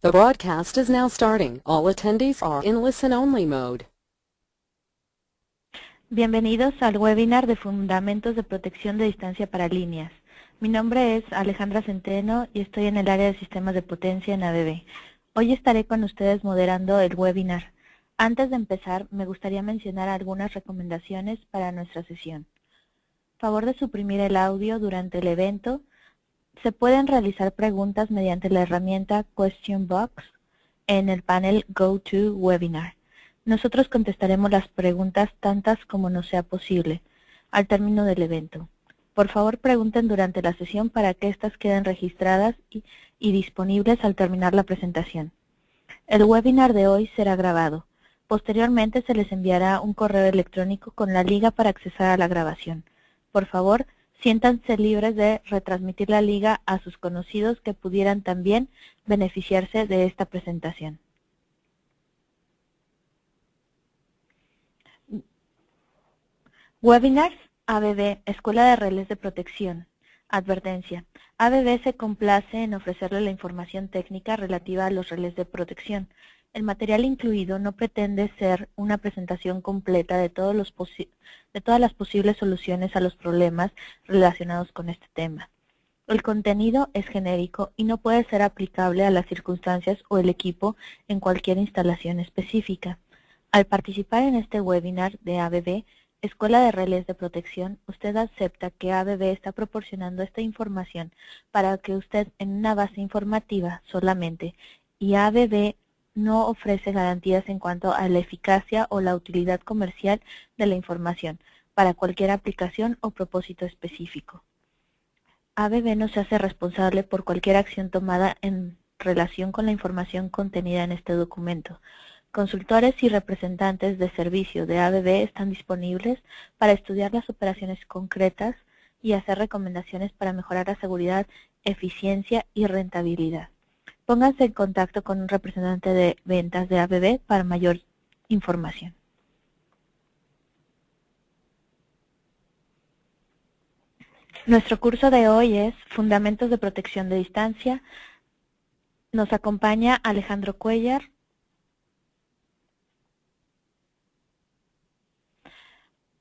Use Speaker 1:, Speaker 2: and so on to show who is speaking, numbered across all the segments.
Speaker 1: The broadcast is now starting. All attendees are in listen-only mode.
Speaker 2: Bienvenidos al webinar de Fundamentos de Protección de Distancia para Líneas. Mi nombre es Alejandra Centeno y estoy en el área de Sistemas de Potencia en ABB. Hoy estaré con ustedes moderando el webinar. Antes de empezar, me gustaría mencionar algunas recomendaciones para nuestra sesión. Favor de suprimir el audio durante el evento. Se pueden realizar preguntas mediante la herramienta Question Box en el panel Go to Webinar. Nosotros contestaremos las preguntas tantas como nos sea posible al término del evento. Por favor, pregunten durante la sesión para que éstas queden registradas y disponibles al terminar la presentación. El webinar de hoy será grabado. Posteriormente se les enviará un correo electrónico con la liga para accesar a la grabación. Por favor, siéntanse libres de retransmitir la liga a sus conocidos que pudieran también beneficiarse de esta presentación. Webinars ABB, Escuela de Relés de Protección. Advertencia. ABB se complace en ofrecerle la información técnica relativa a los relés de protección. El material incluido no pretende ser una presentación completa de todas las posibles soluciones a los problemas relacionados con este tema. El contenido es genérico y no puede ser aplicable a las circunstancias o el equipo en cualquier instalación específica. Al participar en este webinar de ABB, Escuela de Relés de Protección, usted acepta que ABB está proporcionando esta información para que usted en una base informativa solamente, y ABB no ofrece garantías en cuanto a la eficacia o la utilidad comercial de la información para cualquier aplicación o propósito específico. ABB no se hace responsable por cualquier acción tomada en relación con la información contenida en este documento. Consultores y representantes de servicio de ABB están disponibles para estudiar las operaciones concretas y hacer recomendaciones para mejorar la seguridad, eficiencia y rentabilidad. Pónganse en contacto con un representante de ventas de ABB para mayor información. Nuestro curso de hoy es Fundamentos de Protección de Distancia. Nos acompaña Alejandro Cuellar.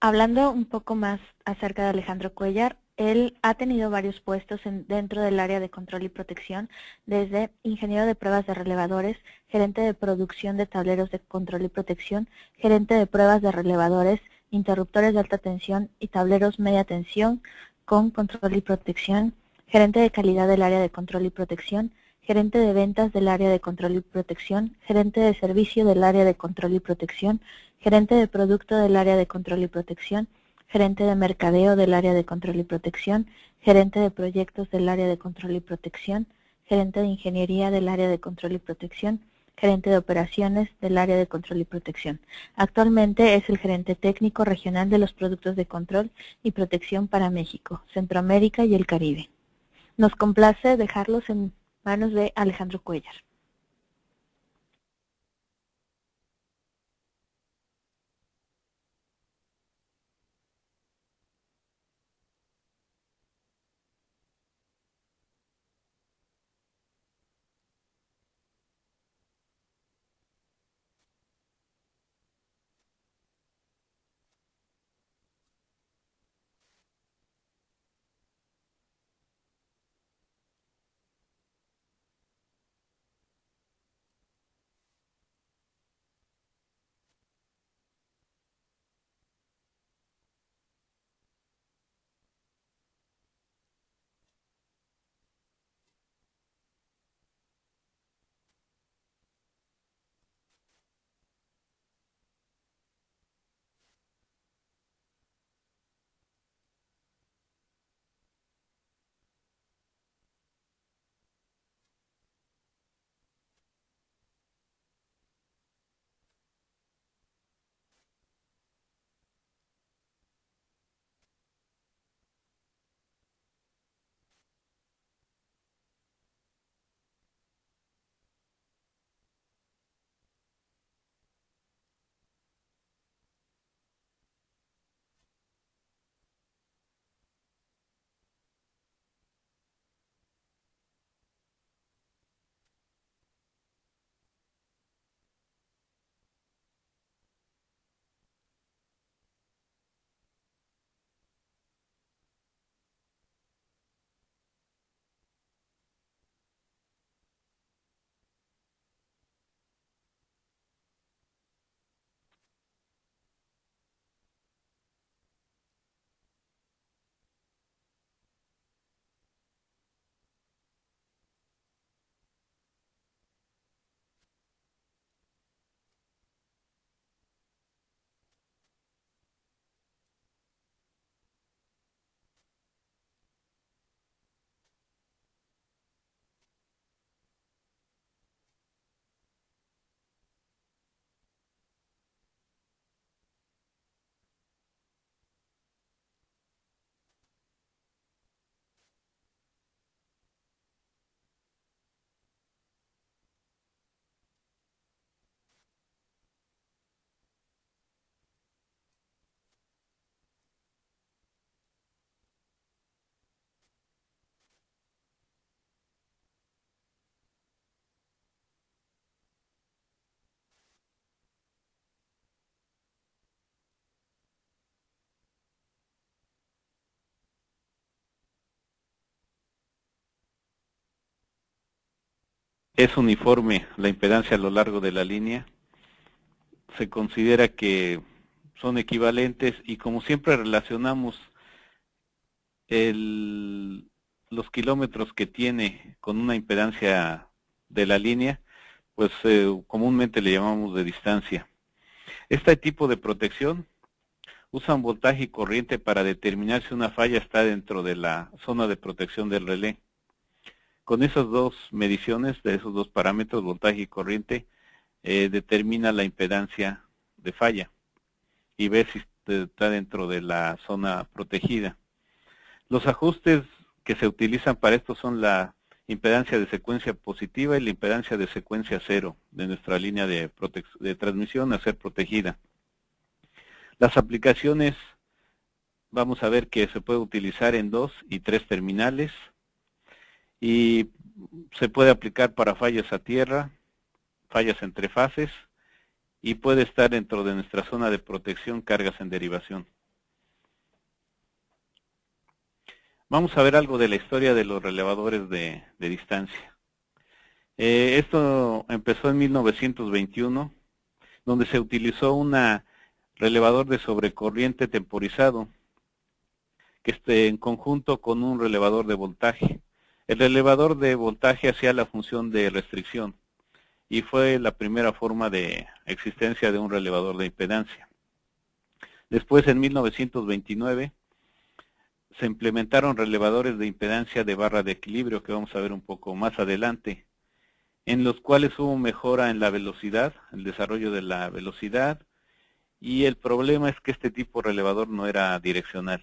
Speaker 2: Hablando un poco más acerca de Alejandro Cuellar, él ha tenido varios puestos dentro del área de control y protección, desde ingeniero de pruebas de relevadores, gerente de producción de tableros de control y protección, gerente de pruebas de relevadores, interruptores de alta tensión y tableros media tensión con control y protección, gerente de calidad del área de control y protección, gerente de ventas del área de control y protección, gerente de servicio del área de control y protección, gerente de producto del área de control y protección, gerente de mercadeo del área de control y protección, gerente de proyectos del área de control y protección, gerente de ingeniería del área de control y protección, gerente de operaciones del área de control y protección. Actualmente es el gerente técnico regional de los productos de control y protección para México, Centroamérica y el Caribe. Nos complace dejarlos en manos de Alejandro Cuellar.
Speaker 3: es uniforme la impedancia a lo largo de la línea. Se considera que son equivalentes y como siempre relacionamos los kilómetros que tiene con una impedancia de la línea, pues comúnmente le llamamos de distancia. Este tipo de protección usan voltaje y corriente para determinar si una falla está dentro de la zona de protección del relé. Con esas dos mediciones, de esos dos parámetros, voltaje y corriente, determina la impedancia de falla y ve si está dentro de la zona protegida. Los ajustes que se utilizan para esto son la impedancia de secuencia positiva y la impedancia de secuencia cero de nuestra línea de transmisión a ser protegida. Las aplicaciones, vamos a ver que se puede utilizar en 2 y 3 terminales y se puede aplicar para fallas a tierra, fallas entre fases y puede estar dentro de nuestra zona de protección cargas en derivación. Vamos a ver algo de la historia de los relevadores de distancia. Esto empezó en 1921, donde se utilizó un relevador de sobrecorriente temporizado, que esté en conjunto con un relevador de voltaje. El relevador de voltaje hacía la función de restricción y fue la primera forma de existencia de un relevador de impedancia. Después, en 1929, se implementaron relevadores de impedancia de barra de equilibrio, que vamos a ver un poco más adelante, en los cuales hubo mejora en la velocidad, el desarrollo de la velocidad, y el problema es que este tipo de relevador no era direccional.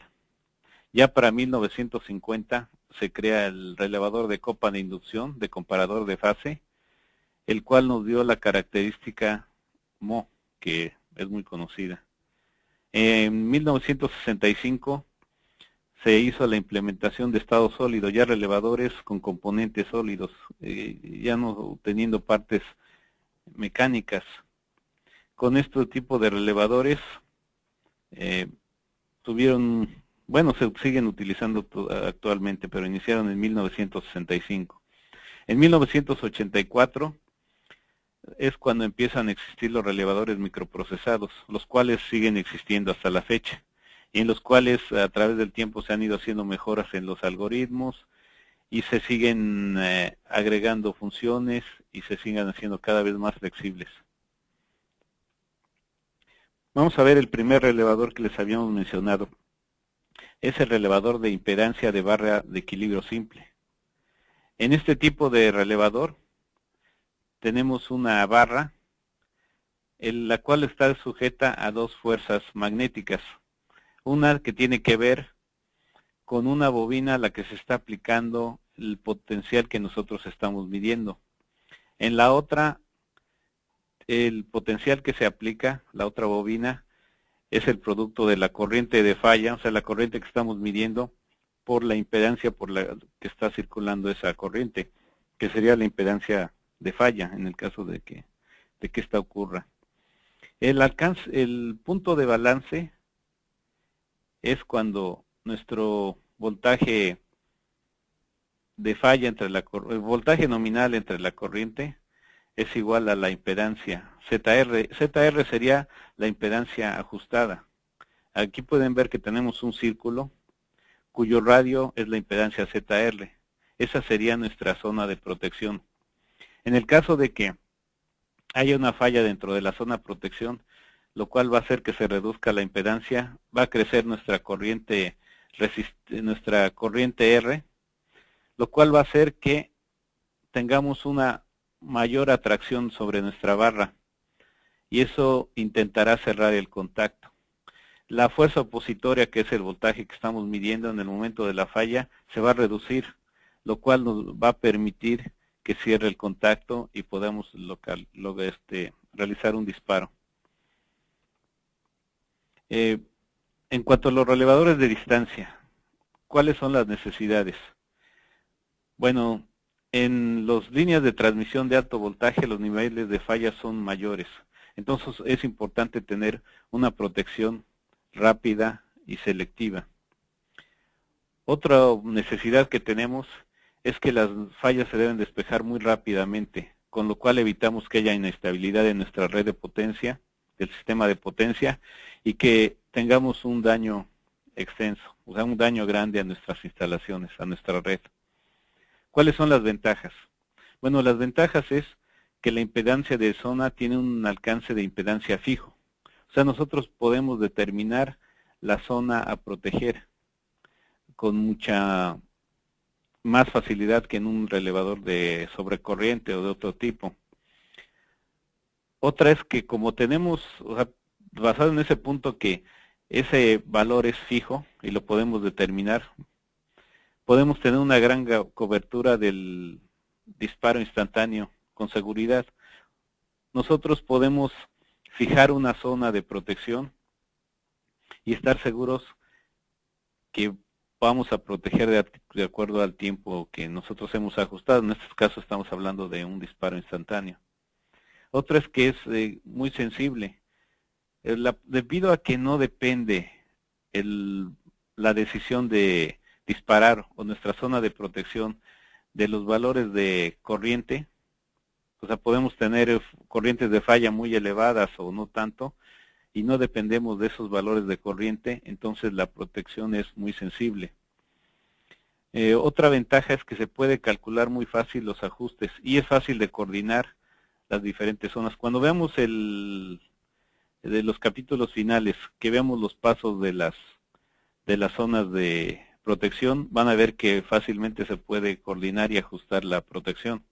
Speaker 3: Ya para 1950 se crea el relevador de copa de inducción, de comparador de fase, el cual nos dio la característica Mo, que es muy conocida. En 1965 se hizo la implementación de estado sólido, ya relevadores con componentes sólidos, ya no teniendo partes mecánicas. Con este tipo de relevadores se siguen utilizando actualmente, pero iniciaron en 1965. En 1984 es cuando empiezan a existir los relevadores microprocesados, los cuales siguen existiendo hasta la fecha, y en los cuales a través del tiempo se han ido haciendo mejoras en los algoritmos y se siguen agregando funciones y se siguen haciendo cada vez más flexibles. Vamos a ver el primer relevador que les habíamos mencionado. Es el relevador de impedancia de barra de equilibrio simple. En este tipo de relevador tenemos una barra en la cual está sujeta a dos fuerzas magnéticas. Una que tiene que ver con una bobina a la que se está aplicando el potencial que nosotros estamos midiendo. En la otra, el potencial que se aplica, la otra bobina, es el producto de la corriente de falla, o sea, la corriente que estamos midiendo por la impedancia por la que está circulando esa corriente, que sería la impedancia de falla en el caso de que esta ocurra. El punto de balance es cuando nuestro voltaje de falla el voltaje nominal entre la corriente es igual a la impedancia ZR. ZR sería la impedancia ajustada. Aquí pueden ver que tenemos un círculo cuyo radio es la impedancia ZR. Esa sería nuestra zona de protección. En el caso de que haya una falla dentro de la zona de protección, lo cual va a hacer que se reduzca la impedancia, va a crecer nuestra corriente R, lo cual va a hacer que tengamos una mayor atracción sobre nuestra barra y eso intentará cerrar el contacto. La fuerza opositoria, que es el voltaje que estamos midiendo en el momento de la falla, se va a reducir, lo cual nos va a permitir que cierre el contacto y podamos realizar un disparo. En cuanto a los relevadores de distancia, ¿cuáles son las necesidades? Bueno, en las líneas de transmisión de alto voltaje los niveles de falla son mayores. Entonces es importante tener una protección rápida y selectiva. Otra necesidad que tenemos es que las fallas se deben despejar muy rápidamente, con lo cual evitamos que haya inestabilidad en nuestra red de potencia, del sistema de potencia, y que tengamos un daño extenso, o sea, un daño grande a nuestras instalaciones, a nuestra red. ¿Cuáles son las ventajas? Bueno, las ventajas es que la impedancia de zona tiene un alcance de impedancia fijo. O sea, nosotros podemos determinar la zona a proteger con mucha más facilidad que en un relevador de sobrecorriente o de otro tipo. Otra es que como tenemos, o sea, basado en ese punto que ese valor es fijo y lo podemos determinar, podemos tener una gran cobertura del disparo instantáneo con seguridad. Nosotros podemos fijar una zona de protección y estar seguros que vamos a proteger de acuerdo al tiempo que nosotros hemos ajustado. En este caso estamos hablando de un disparo instantáneo. Otra es que es muy sensible. Debido a que no depende la decisión de disparar o nuestra zona de protección de los valores de corriente, o sea, podemos tener corrientes de falla muy elevadas o no tanto, y no dependemos de esos valores de corriente, entonces la protección es muy sensible. Otra ventaja es que se puede calcular muy fácil los ajustes y es fácil de coordinar las diferentes zonas. Cuando veamos de los capítulos finales, que veamos los pasos de las zonas de protección, van a ver que fácilmente se puede coordinar y ajustar la protección.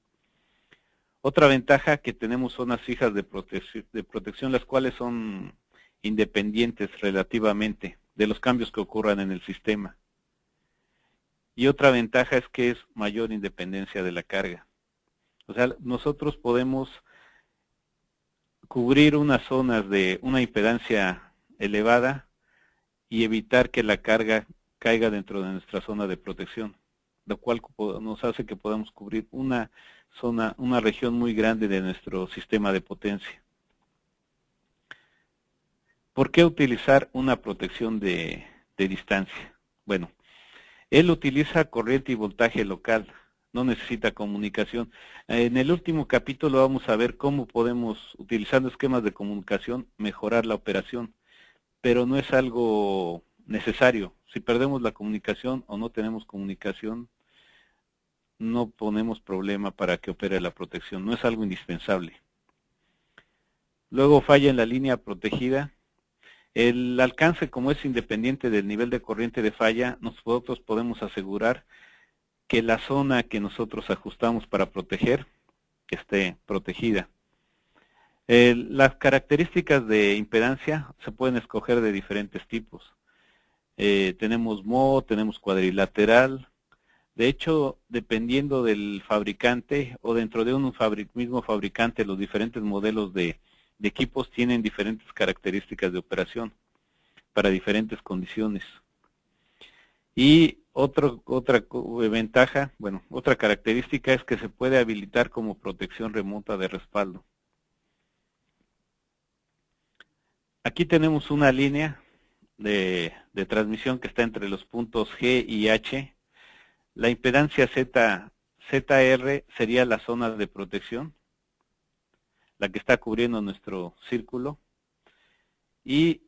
Speaker 3: Otra ventaja, que tenemos zonas fijas de protección, las cuales son independientes relativamente de los cambios que ocurran en el sistema. Y otra ventaja es que es mayor independencia de la carga. O sea, nosotros podemos cubrir unas zonas de una impedancia elevada y evitar que la carga caiga dentro de nuestra zona de protección, lo cual nos hace que podamos cubrir una zona, una región muy grande de nuestro sistema de potencia. ¿Por qué utilizar una protección de distancia? Bueno, él utiliza corriente y voltaje local, no necesita comunicación. En el último capítulo vamos a ver cómo podemos, utilizando esquemas de comunicación, mejorar la operación, pero no es algo necesario. Si perdemos la comunicación o no tenemos comunicación, no ponemos problema para que opere la protección, no es algo indispensable. Luego falla en la línea protegida. El alcance, como es independiente del nivel de corriente de falla, nosotros podemos asegurar que la zona que nosotros ajustamos para proteger esté protegida. Las características de impedancia se pueden escoger de diferentes tipos. Tenemos MO, tenemos cuadrilateral. De hecho, dependiendo del fabricante o dentro de un mismo fabricante, los diferentes modelos de equipos tienen diferentes características de operación para diferentes condiciones. Y otra ventaja, bueno, otra característica es que se puede habilitar como protección remota de respaldo. Aquí tenemos una línea de transmisión que está entre los puntos G y H. La impedancia ZR sería la zona de protección, la que está cubriendo nuestro círculo, y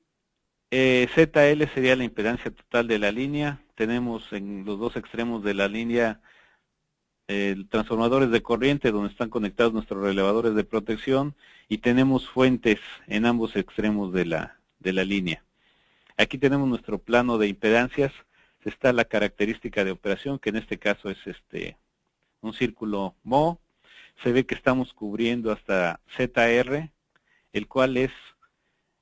Speaker 3: ZL sería la impedancia total de la línea. Tenemos en los dos extremos de la línea transformadores de corriente donde están conectados nuestros relevadores de protección y tenemos fuentes en ambos extremos de la línea. Aquí tenemos nuestro plano de impedancias. Está la característica de operación, que en este caso es un círculo MO. Se ve que estamos cubriendo hasta ZR, el cual es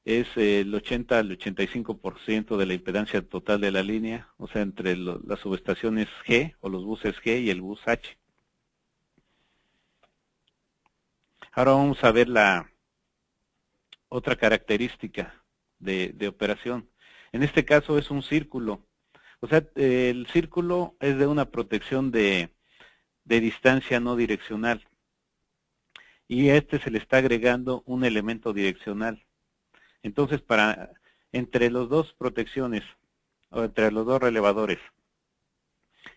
Speaker 3: el 80 al 85% de la impedancia total de la línea, o sea, entre las subestaciones G o los buses G y el bus H. Ahora vamos a ver la otra característica de operación. En este caso es un círculo. O sea, el círculo es de una protección de distancia no direccional. Y a este se le está agregando un elemento direccional. Entonces, entre las dos protecciones, o entre los dos relevadores,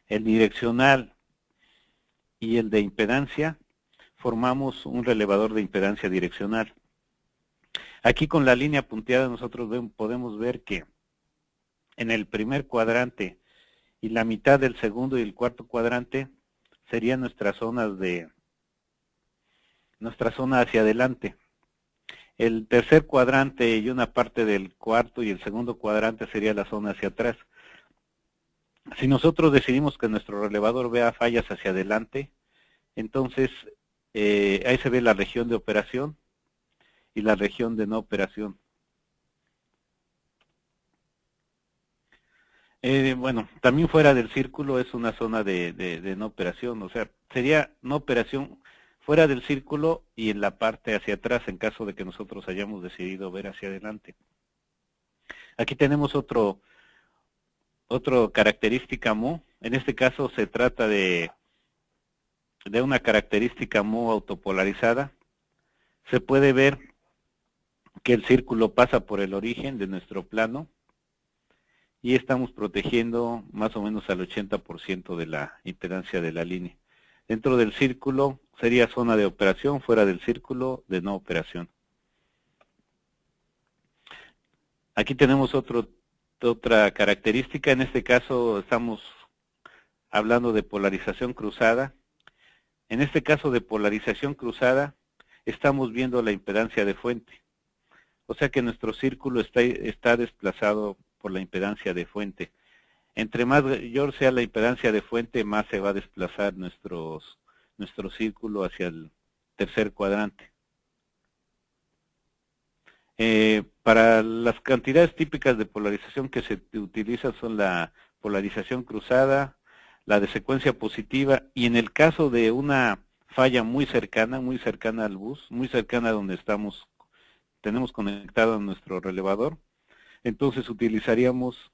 Speaker 3: el direccional y el de impedancia, formamos un relevador de impedancia direccional. Aquí con la línea punteada nosotros podemos ver que en el primer cuadrante y la mitad del segundo y el cuarto cuadrante serían nuestra zona hacia adelante. El tercer cuadrante y una parte del cuarto y el segundo cuadrante sería la zona hacia atrás. Si nosotros decidimos que nuestro relevador vea fallas hacia adelante, entonces ahí se ve la región de operación y la región de no operación. Bueno, también fuera del círculo es una zona de no operación, o sea, sería no operación fuera del círculo y en la parte hacia atrás en caso de que nosotros hayamos decidido ver hacia adelante. Aquí tenemos otro característica MO. En este caso se trata de una característica MO autopolarizada. Se puede ver que el círculo pasa por el origen de nuestro plano y estamos protegiendo más o menos al 80% de la impedancia de la línea. Dentro del círculo sería zona de operación, fuera del círculo de no operación. Aquí tenemos otra característica, en este caso estamos hablando de polarización cruzada. En este caso de polarización cruzada estamos viendo la impedancia de fuente. O sea que nuestro círculo está desplazado por la impedancia de fuente. Entre mayor sea la impedancia de fuente, más se va a desplazar nuestro círculo hacia el tercer cuadrante. Para las cantidades típicas de polarización que se utilizan son la polarización cruzada, la de secuencia positiva, y en el caso de una falla muy cercana al bus, muy cercana a donde tenemos conectado nuestro relevador, entonces utilizaríamos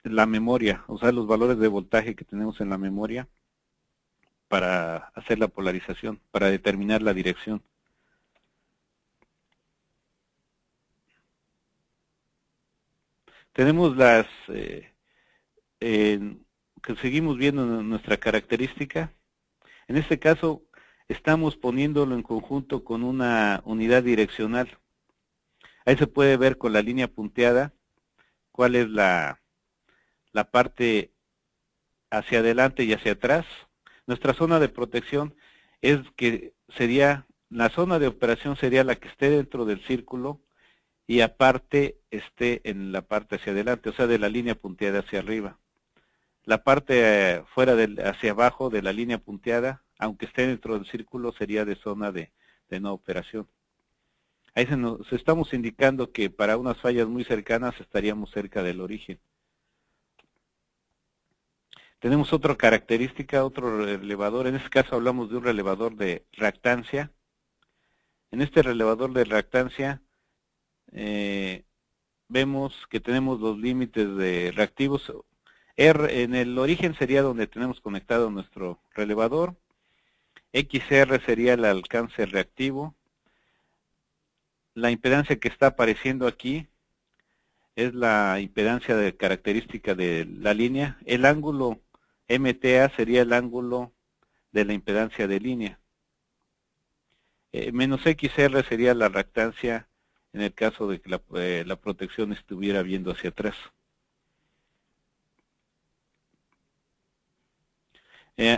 Speaker 3: la memoria, o sea, los valores de voltaje que tenemos en la memoria para hacer la polarización, para determinar la dirección. Tenemos que seguimos viendo nuestra característica. En este caso, estamos poniéndolo en conjunto con una unidad direccional. Ahí se puede ver con la línea punteada cuál es la parte hacia adelante y hacia atrás. Nuestra zona de protección la zona de operación sería la que esté dentro del círculo y aparte esté en la parte hacia adelante, o sea, de la línea punteada hacia arriba. La parte hacia abajo de la línea punteada, aunque esté dentro del círculo, sería de zona de no operación. Ahí se estamos indicando que para unas fallas muy cercanas estaríamos cerca del origen. Tenemos otra característica, otro relevador. En este caso hablamos de un relevador de reactancia. En este relevador de reactancia vemos que tenemos los límites de reactivos. En el origen sería donde tenemos conectado nuestro relevador. XR sería el alcance reactivo. La impedancia que está apareciendo aquí es la impedancia de característica de la línea. El ángulo MTA sería el ángulo de la impedancia de línea. Menos XR sería la reactancia en el caso de que la protección estuviera viendo hacia atrás.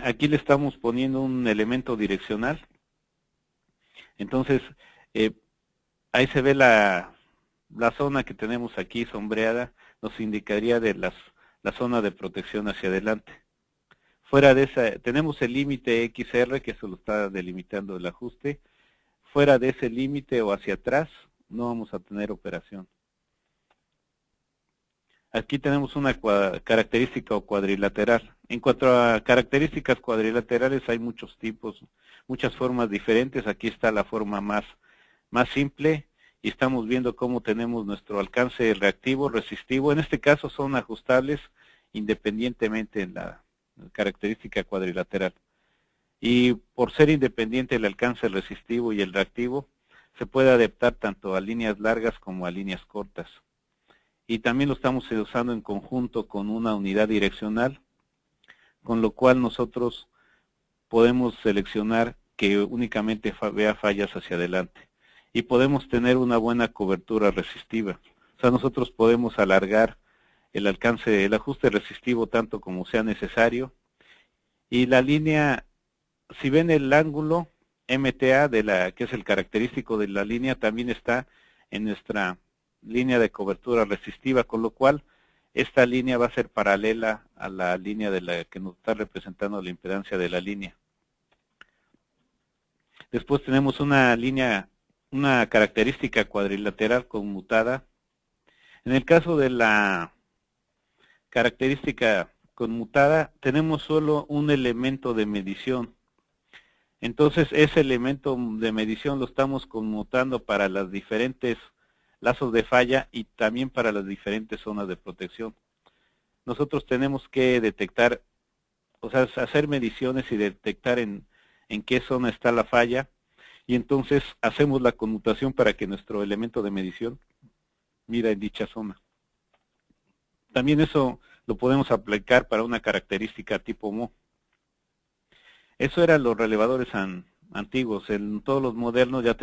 Speaker 3: Aquí le estamos poniendo un elemento direccional. Entonces, ahí se ve la zona que tenemos aquí sombreada, nos indicaría de la zona de protección hacia adelante. Fuera de esa, tenemos el límite XR, que eso lo está delimitando el ajuste. Fuera de ese límite o hacia atrás, no vamos a tener operación. Aquí tenemos una característica cuadrilateral. En cuanto a características cuadrilaterales hay muchos tipos, muchas formas diferentes. Aquí está la forma más simple y estamos viendo cómo tenemos nuestro alcance reactivo, resistivo. En este caso son ajustables independientemente en la característica cuadrilateral. Y por ser independiente el alcance resistivo y el reactivo, se puede adaptar tanto a líneas largas como a líneas cortas. Y también lo estamos usando en conjunto con una unidad direccional, con lo cual nosotros podemos seleccionar que únicamente vea fallas hacia adelante. Y podemos tener una buena cobertura resistiva. O sea, nosotros podemos alargar el alcance, el ajuste resistivo tanto como sea necesario. Y la línea, si ven el ángulo MTA, que es el característico de la línea, también está en nuestra línea de cobertura resistiva, con lo cual esta línea va a ser paralela a la línea de la que nos está representando la impedancia de la línea. Después tenemos una línea, una característica cuadrilateral conmutada. En el caso de la característica conmutada, tenemos solo un elemento de medición. Entonces, ese elemento de medición lo estamos conmutando para las diferentes lazos de falla y también para las diferentes zonas de protección. Nosotros tenemos que detectar, o sea, hacer mediciones y detectar en qué zona está la falla, y entonces hacemos la conmutación para que nuestro elemento de medición mida en dicha zona. También eso lo podemos aplicar para una característica tipo MO. Eso eran los relevadores antiguos. En todos los modernos ya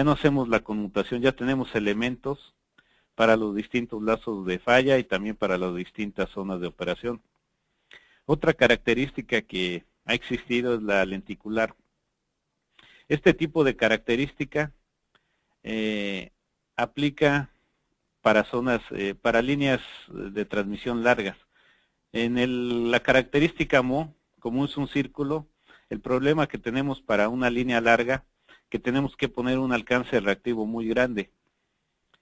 Speaker 3: no hacemos la conmutación, ya tenemos elementos para los distintos lazos de falla y también para las distintas zonas de operación. Otra característica que ha existido es la lenticular. Este tipo de característica aplica para para líneas de transmisión largas. En la característica MO, como es un círculo, el problema que tenemos para una línea larga, que tenemos que poner un alcance reactivo muy grande.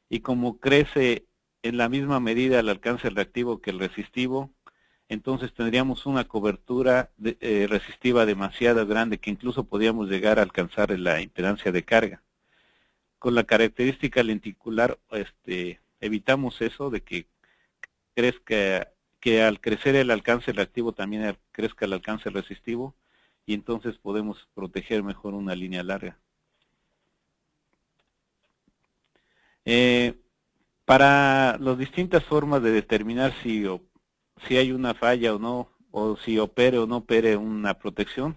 Speaker 3: Y como crece en la misma medida el alcance reactivo que el resistivo, entonces tendríamos una cobertura resistiva demasiado grande, que incluso podríamos llegar a alcanzar la impedancia de carga. Con la característica lenticular evitamos eso, de que crezca, que al crecer el alcance reactivo también crezca el alcance resistivo, y entonces podemos proteger mejor una línea larga. Para las distintas formas de determinar si hay una falla o no, o si opere o no opere una protección,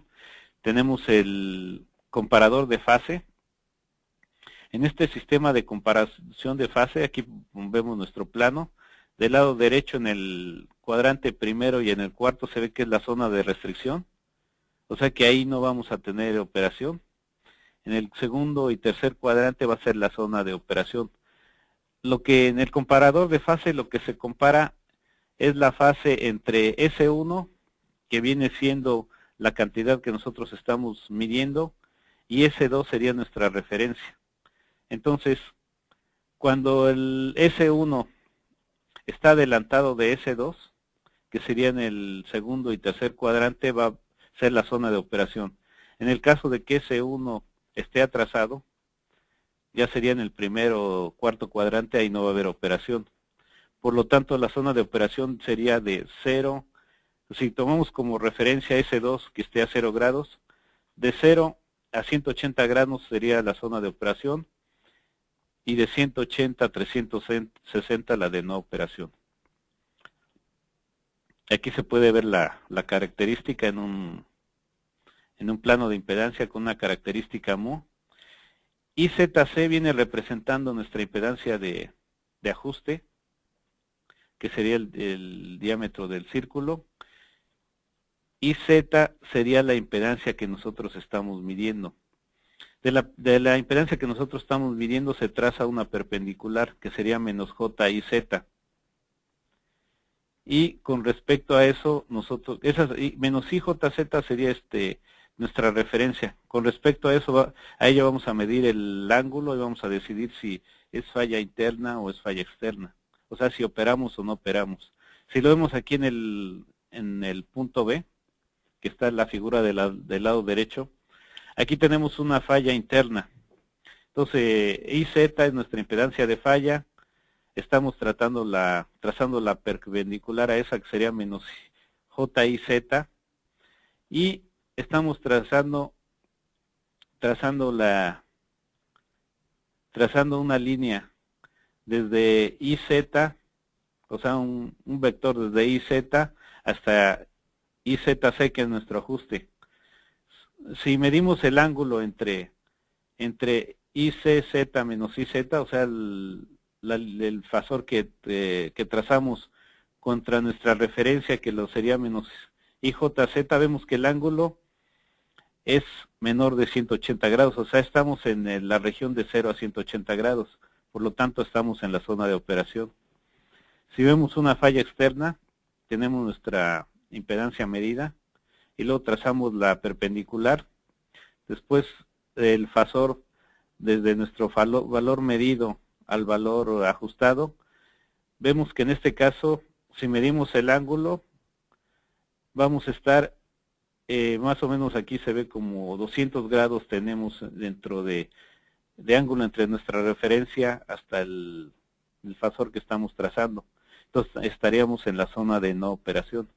Speaker 3: tenemos el comparador de fase. En este sistema de comparación de fase, aquí vemos nuestro plano. Del lado derecho, en el cuadrante primero y en el cuarto, se ve que es la zona de restricción. O sea que ahí no vamos a tener operación. En el segundo y tercer cuadrante va a ser la zona de operación. Lo que en el comparador de fase, lo que se compara es la fase entre S1, que viene siendo la cantidad que nosotros estamos midiendo, y S2 sería nuestra referencia. Entonces, cuando el S1 está adelantado de S2, que sería en el segundo y tercer cuadrante, va a ser la zona de operación. En el caso de que S1 esté atrasado, ya sería en el primero o cuarto cuadrante, ahí no va a haber operación. Por lo tanto, la zona de operación sería de 0, si tomamos como referencia S2 que esté a 0 grados, de 0 a 180 grados sería la zona de operación, y de 180 a 360 la de no operación. Aquí se puede ver la característica en un plano de impedancia con una característica MO. Y ZC viene representando nuestra impedancia de ajuste, que sería el diámetro del círculo. Y Z sería la impedancia que nosotros estamos midiendo. De la impedancia que nosotros estamos midiendo se traza una perpendicular, que sería menos JIZ. Y con respecto a eso, menos IJZ sería nuestra referencia. Con respecto a eso, a ella vamos a medir el ángulo y vamos a decidir si es falla interna o es falla externa. O sea, si operamos o no operamos. Si lo vemos aquí en el punto B, que está en la figura del lado derecho, aquí tenemos una falla interna. Entonces, IZ es nuestra impedancia de falla. Estamos trazando la perpendicular a esa, que sería menos JIZ. Y estamos trazando una línea desde IZ, o sea, un vector desde IZ hasta IZC, que es nuestro ajuste. si medimos el ángulo entre ICZ menos IZ, o sea, el fasor que trazamos contra nuestra referencia, que lo sería menos IJZ, vemos que el ángulo es menor de 180 grados, o sea, estamos en la región de 0 a 180 grados, por lo tanto estamos en la zona de operación. Si vemos una falla externa, tenemos nuestra impedancia medida, y luego trazamos la perpendicular, después el fasor desde nuestro valor medido al valor ajustado, vemos que en este caso, si medimos el ángulo, vamos a estar más o menos aquí se ve como 200 grados tenemos dentro de ángulo entre nuestra referencia hasta el fasor que estamos trazando. Entonces estaríamos en la zona de no operación.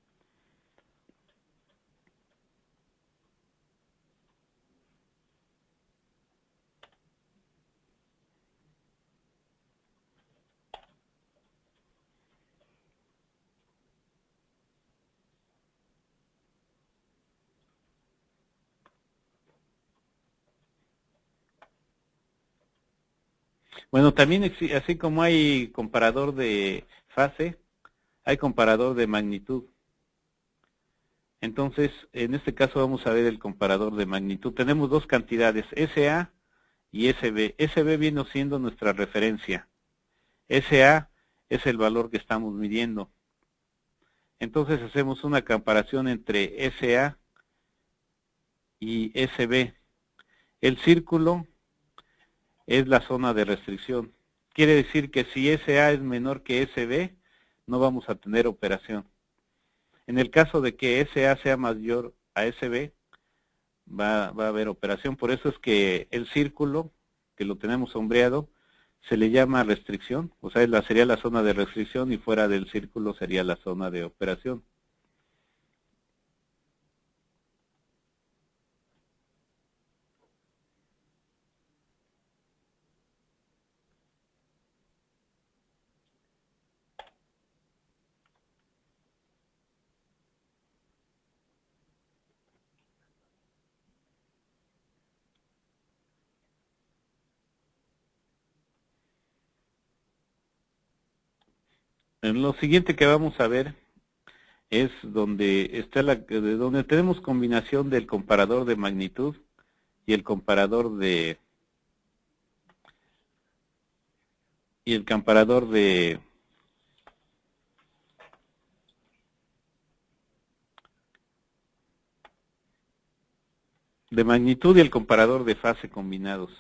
Speaker 3: Bueno, también así como hay comparador de fase, hay comparador de magnitud. Entonces, en este caso vamos a ver el comparador de magnitud. Tenemos dos cantidades, SA y SB. SB viene siendo nuestra referencia. SA es el valor que estamos midiendo. Entonces hacemos una comparación entre SA y SB. El círculo es la zona de restricción. Quiere decir que si SA es menor que SB, no vamos a tener operación. En el caso de que SA sea mayor a SB, va a haber operación. Por eso es que el círculo, que lo tenemos sombreado, se le llama restricción. O sea, sería la zona de restricción y fuera del círculo sería la zona de operación. En lo siguiente que vamos a ver es donde está donde tenemos combinación del comparador de magnitud y el comparador de magnitud y el comparador de fase combinados.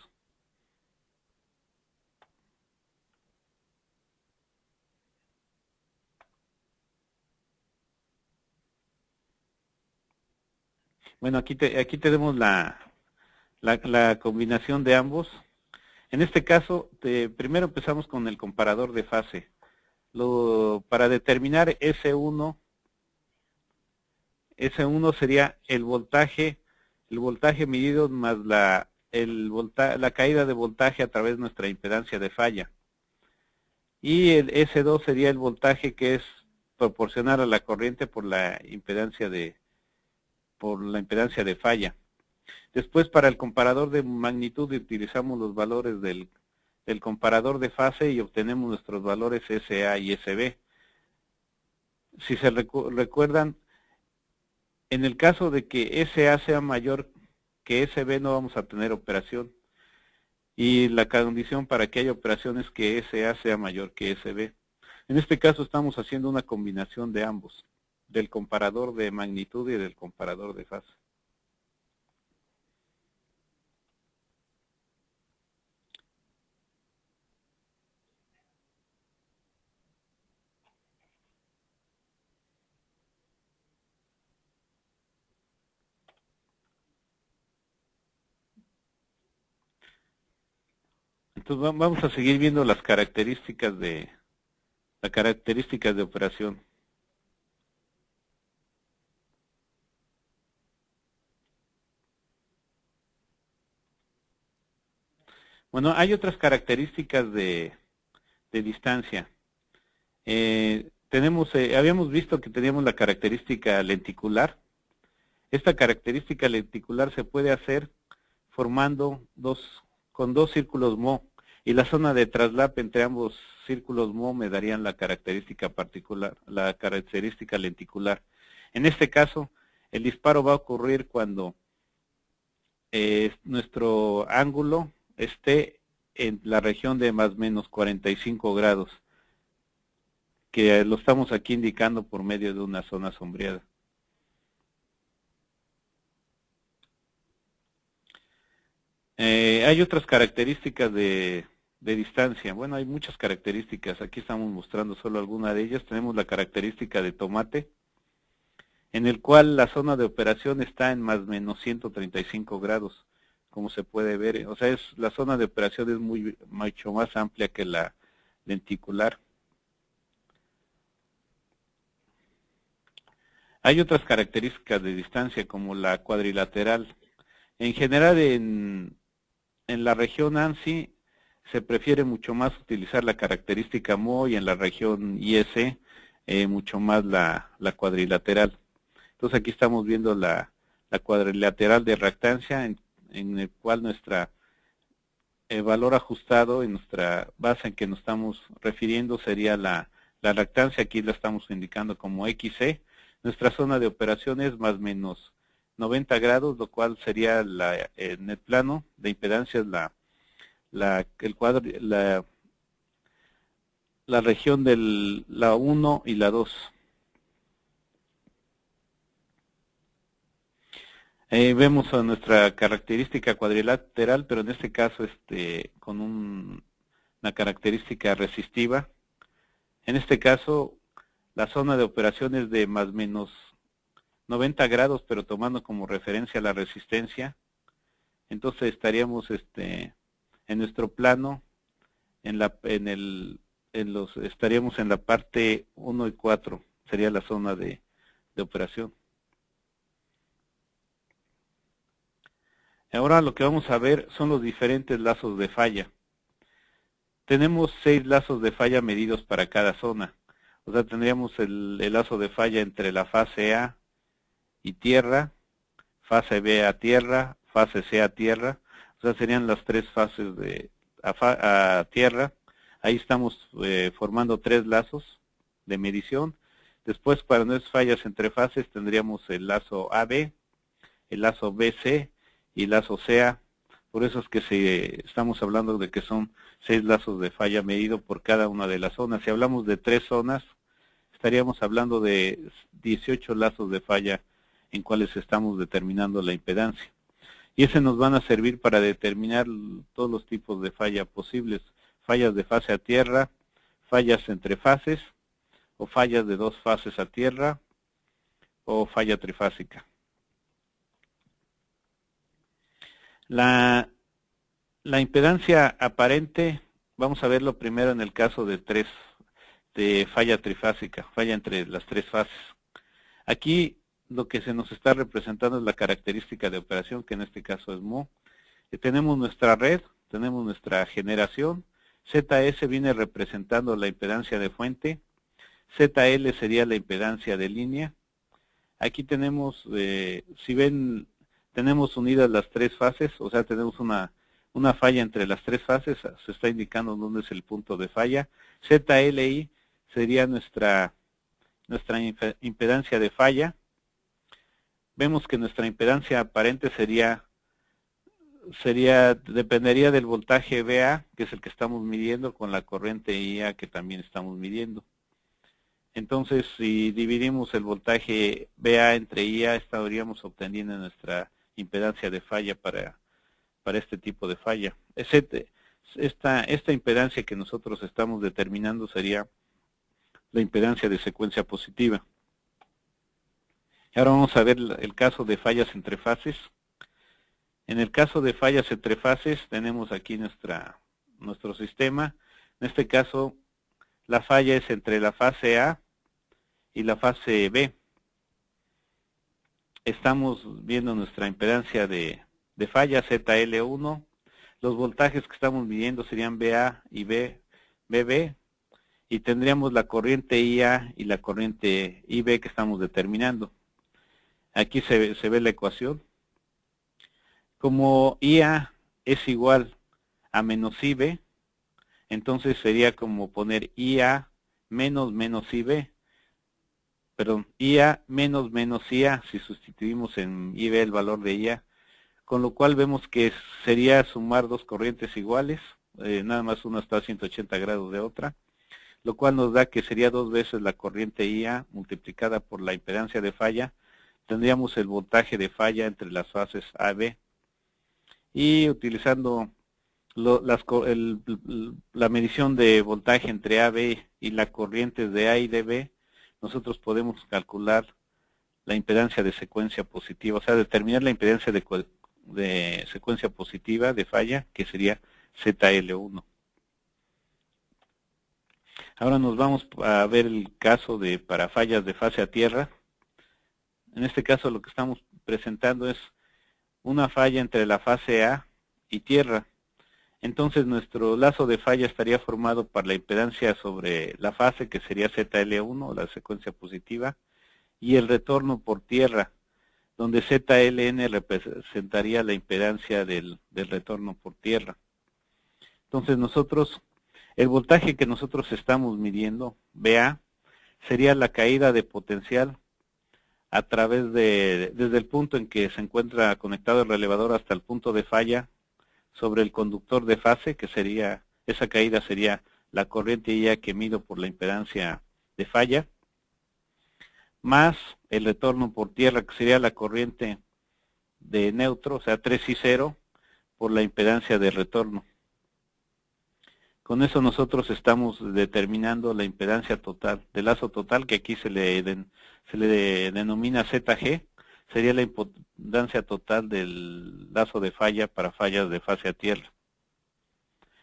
Speaker 3: Bueno, aquí tenemos la combinación de ambos. En este caso, primero empezamos con el comparador de fase. Para determinar S1 sería el voltaje medido más la caída de voltaje a través de nuestra impedancia de falla. Y el S2 sería el voltaje que es proporcional a la corriente por la impedancia de falla. Después, para el comparador de magnitud utilizamos los valores del comparador de fase y obtenemos nuestros valores SA y SB. Si se recuerdan, en el caso de que SA sea mayor que SB no vamos a tener operación. Y la condición para que haya operación es que SA sea mayor que SB. En este caso estamos haciendo una combinación de ambos, del comparador de magnitud y del comparador de fase. Entonces vamos a seguir viendo las características de operación. Bueno, hay otras características de distancia. Habíamos visto que teníamos la característica lenticular. Esta característica lenticular se puede hacer formando con dos círculos Mo, y la zona de traslap entre ambos círculos Mo me darían la característica lenticular. En este caso, el disparo va a ocurrir cuando nuestro ángulo esté en la región de más o menos 45 grados, que lo estamos aquí indicando por medio de una zona sombreada. Hay otras características de distancia. Bueno, hay muchas características. Aquí estamos mostrando solo alguna de ellas. Tenemos la característica de tomate, en el cual la zona de operación está en más o menos 135 grados, como se puede ver. O sea, la zona de operación es mucho más amplia que la lenticular. Hay otras características de distancia, como la cuadrilateral. En general, en la región ANSI se prefiere mucho más utilizar la característica Mo, y en la región IS mucho más la cuadrilateral. Entonces aquí estamos viendo la cuadrilateral de reactancia, en el cual nuestra valor ajustado en nuestra base en que nos estamos refiriendo sería la reactancia. Aquí la estamos indicando como XC. Nuestra zona de operación es más o menos 90 grados, lo cual sería en el plano de impedancia la región de la 1 y la 2. Vemos a nuestra característica cuadrilateral, pero en este caso con una característica resistiva. En este caso, la zona de operación es de más o menos 90 grados, pero tomando como referencia la resistencia. Entonces estaríamos en nuestro plano, estaríamos en la parte 1 y 4, sería la zona de operación. Ahora lo que vamos a ver son los diferentes lazos de falla. Tenemos 6 lazos de falla medidos para cada zona. O sea, tendríamos el lazo de falla entre la fase A y tierra, fase B a tierra, fase C a tierra. O sea, serían las 3 fases a tierra. Ahí estamos formando 3 lazos de medición. Después, para nuestras fallas entre fases, tendríamos el lazo AB, el lazo BC y el lazo CA. Por eso es que estamos hablando de que son 6 lazos de falla medido por cada una de las zonas. Si hablamos de 3 zonas, estaríamos hablando de 18 lazos de falla en cuales estamos determinando la impedancia. Y ese nos van a servir para determinar todos los tipos de falla posibles. Fallas de fase a tierra, fallas entre fases, o fallas de 2 fases a tierra, o falla trifásica. La impedancia aparente, vamos a verlo primero en el caso de falla trifásica, falla entre las 3 fases. Aquí lo que se nos está representando es la característica de operación, que en este caso es Mo. Tenemos nuestra red, tenemos nuestra generación. ZS viene representando la impedancia de fuente. ZL sería la impedancia de línea. Aquí tenemos, si ven, tenemos unidas las 3 fases, o sea, tenemos una falla entre las 3 fases, se está indicando dónde es el punto de falla. ZLI sería nuestra impedancia de falla. Vemos que nuestra impedancia aparente dependería del voltaje VA, que es el que estamos midiendo, con la corriente IA que también estamos midiendo. Entonces, si dividimos el voltaje VA entre IA, estaríamos obteniendo nuestra impedancia de falla para este tipo de falla. Esta impedancia que nosotros estamos determinando sería la impedancia de secuencia positiva. Ahora vamos a ver el caso de fallas entre fases. En el caso de fallas entre fases, tenemos aquí nuestro sistema. En este caso, la falla es entre la fase A y la fase B. Estamos viendo nuestra impedancia de falla, ZL1. Los voltajes que estamos midiendo serían BA y BB. Y tendríamos la corriente IA y la corriente IB que estamos determinando. Aquí se ve la ecuación. Como IA es igual a menos IB, entonces sería como poner IA menos IB. Perdón, IA menos IA, si sustituimos en IB el valor de IA, con lo cual vemos que sería sumar dos corrientes iguales, nada más una está a 180 grados de otra, lo cual nos da que sería dos veces la corriente IA multiplicada por la impedancia de falla. Tendríamos el voltaje de falla entre las fases A y B. Y utilizando la medición de voltaje entre A y B y la corriente de A y de B, nosotros podemos calcular la impedancia de secuencia positiva, o sea, determinar la impedancia de secuencia positiva de falla, que sería ZL1. Ahora nos vamos a ver el caso para fallas de fase a tierra. En este caso lo que estamos presentando es una falla entre la fase A y tierra. Entonces nuestro lazo de falla estaría formado por la impedancia sobre la fase, que sería ZL1, la secuencia positiva, y el retorno por tierra, donde ZLN representaría la impedancia del retorno por tierra. Entonces el voltaje que nosotros estamos midiendo, VA, sería la caída de potencial a través desde el punto en que se encuentra conectado el relevador hasta el punto de falla sobre el conductor de fase, que sería, esa caída sería la corriente IA que mido por la impedancia de falla, más el retorno por tierra, que sería la corriente de neutro, o sea 3 y 0, por la impedancia de retorno. Con eso nosotros estamos determinando la impedancia total, del lazo total, que aquí se le denomina ZG, sería la impedancia total del lazo de falla para fallas de fase a tierra.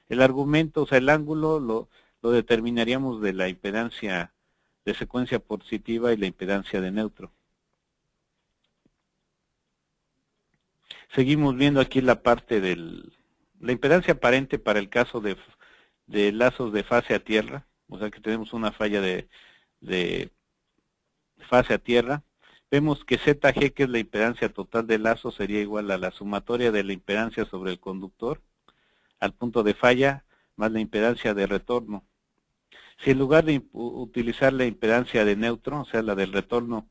Speaker 3: El argumento, o sea, el ángulo lo determinaríamos de la impedancia de secuencia positiva y la impedancia de neutro. Seguimos viendo aquí la parte la impedancia aparente para el caso de lazos de fase a tierra, o sea que tenemos una falla de fase a tierra. Vemos que ZG, que es la impedancia total del lazo, sería igual a la sumatoria de la impedancia sobre el conductor al punto de falla más la impedancia de retorno. Si en lugar de utilizar la impedancia de neutro, o sea la del retorno,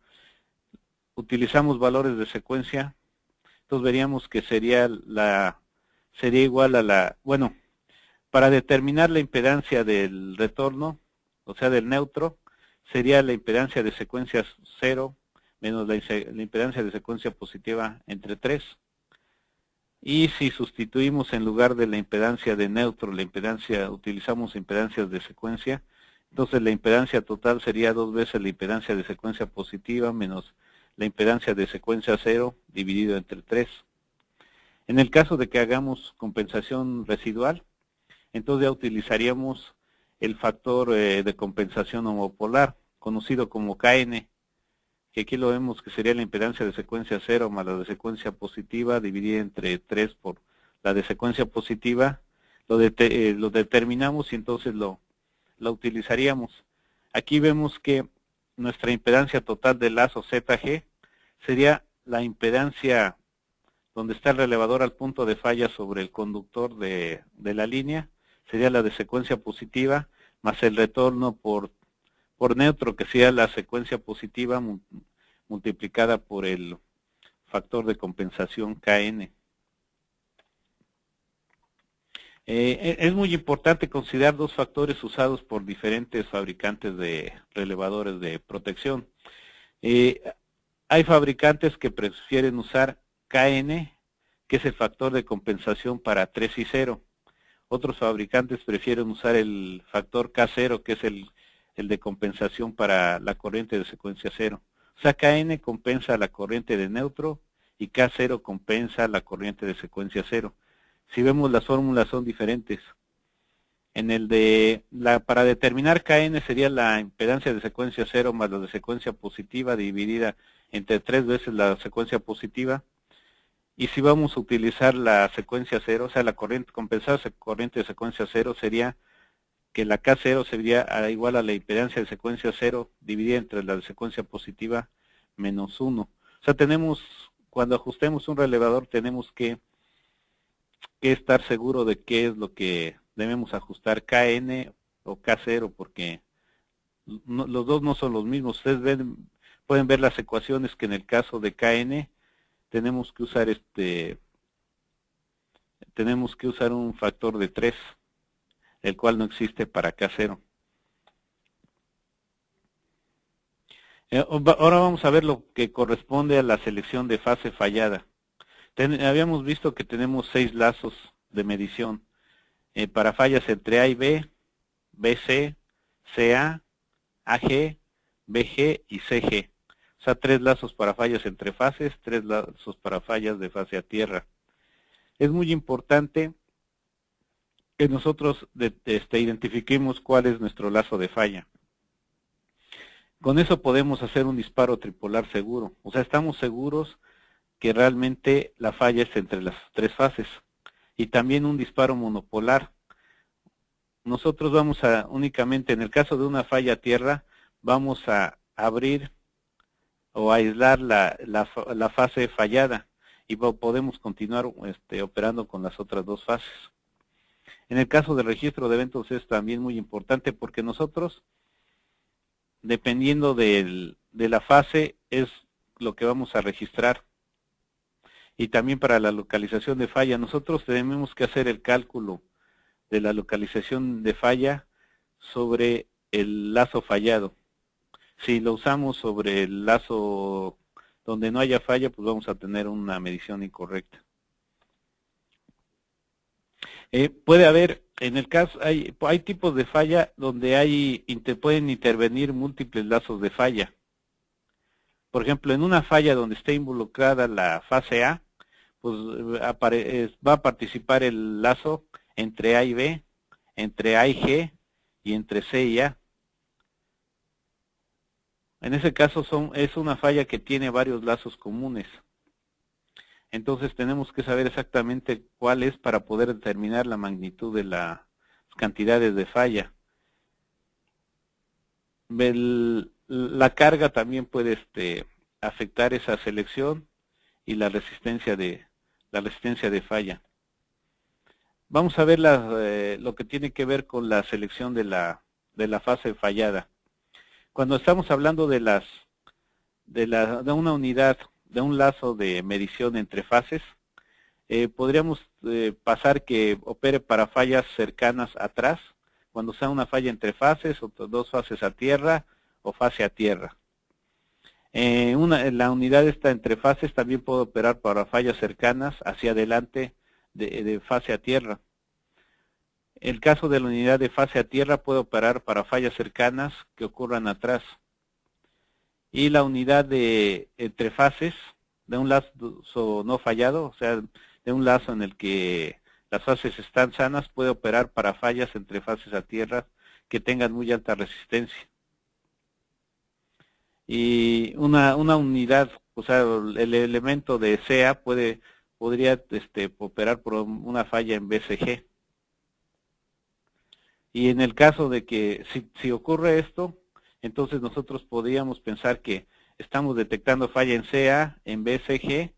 Speaker 3: utilizamos valores de secuencia, entonces veríamos que sería igual a bueno, para determinar la impedancia del retorno, o sea del neutro, sería la impedancia de secuencia 0 menos la impedancia de secuencia positiva entre 3. Y si sustituimos en lugar de la impedancia de neutro, utilizamos impedancias de secuencia, entonces la impedancia total sería dos veces la impedancia de secuencia positiva menos la impedancia de secuencia 0 dividido entre 3. En el caso de que hagamos compensación residual, entonces ya utilizaríamos el factor de compensación homopolar, conocido como KN, que aquí lo vemos que sería la impedancia de secuencia 0 más la de secuencia positiva dividida entre 3 por la de secuencia positiva. Lo determinamos y entonces lo utilizaríamos. Aquí vemos que nuestra impedancia total del lazo ZG sería la impedancia donde está el relevador al punto de falla sobre el conductor de la línea, sería la de secuencia positiva, más el retorno por neutro, que sería la secuencia positiva multiplicada por el factor de compensación KN. Es muy importante considerar dos factores usados por diferentes fabricantes de relevadores de protección. Hay fabricantes que prefieren usar KN, que es el factor de compensación para 3 y 0. Otros fabricantes prefieren usar el factor K0, que es el de compensación para la corriente de secuencia 0. O sea, KN compensa la corriente de neutro y K0 compensa la corriente de secuencia 0. Si vemos, las fórmulas son diferentes. Para determinar KN sería la impedancia de secuencia 0 más la de secuencia positiva dividida entre 3 veces la secuencia positiva. Y si vamos a utilizar la secuencia 0, o sea, la corriente compensada corriente de secuencia 0, sería que la K0 sería igual a la impedancia de secuencia 0 dividida entre la de secuencia positiva menos 1. O O sea, cuando ajustemos un relevador tenemos que estar seguro de qué es lo que debemos ajustar, KN o K0, porque los dos no son los mismos. Ustedes pueden ver las ecuaciones que en el caso de KN tenemos que usar un factor de 3, el cual no existe para K0. Ahora vamos a ver lo que corresponde a la selección de fase fallada. Habíamos visto que tenemos 6 lazos de medición para fallas entre A y B, BC, CA, AG, BG y CG. O sea, 3 lazos para fallas entre fases, 3 lazos para fallas de fase a tierra. Es muy importante que nosotros identifiquemos cuál es nuestro lazo de falla. Con eso podemos hacer un disparo tripolar seguro. O sea, estamos seguros que realmente la falla es entre las 3 fases. Y también un disparo monopolar. Nosotros vamos únicamente, en el caso de una falla a tierra, vamos a abrir o aislar la fase fallada y podemos continuar operando con las otras 2 fases. En el caso del registro de eventos es también muy importante porque nosotros, dependiendo de la fase, es lo que vamos a registrar. Y también para la localización de falla, nosotros tenemos que hacer el cálculo de la localización de falla sobre el lazo fallado. Si lo usamos sobre el lazo donde no haya falla, pues vamos a tener una medición incorrecta. Puede haber, en el caso, hay tipos de falla donde pueden intervenir múltiples lazos de falla. Por ejemplo, en una falla donde esté involucrada la fase A, pues va a participar el lazo entre A y B, entre A y G y entre C y A. En ese caso es una falla que tiene varios lazos comunes. Entonces tenemos que saber exactamente cuál es para poder determinar la magnitud de las cantidades de falla. La carga también puede afectar esa selección y la resistencia de falla. Vamos a ver lo que tiene que ver con la selección de la fase fallada. Cuando estamos hablando de una unidad, de un lazo de medición entre fases, podríamos pasar que opere para fallas cercanas atrás, cuando sea una falla entre fases, o 2 fases a tierra, o fase a tierra. La unidad esta entre fases también puede operar para fallas cercanas hacia adelante de fase a tierra. El caso de la unidad de fase a tierra puede operar para fallas cercanas que ocurran atrás. Y la unidad de entre fases, de un lazo no fallado, o sea, de un lazo en el que las fases están sanas, puede operar para fallas entre fases a tierra que tengan muy alta resistencia. Y una unidad, o sea, el elemento de CA podría operar por una falla en BCG. Y en el caso de que si ocurre esto, entonces nosotros podríamos pensar que estamos detectando falla en CA, en BCG,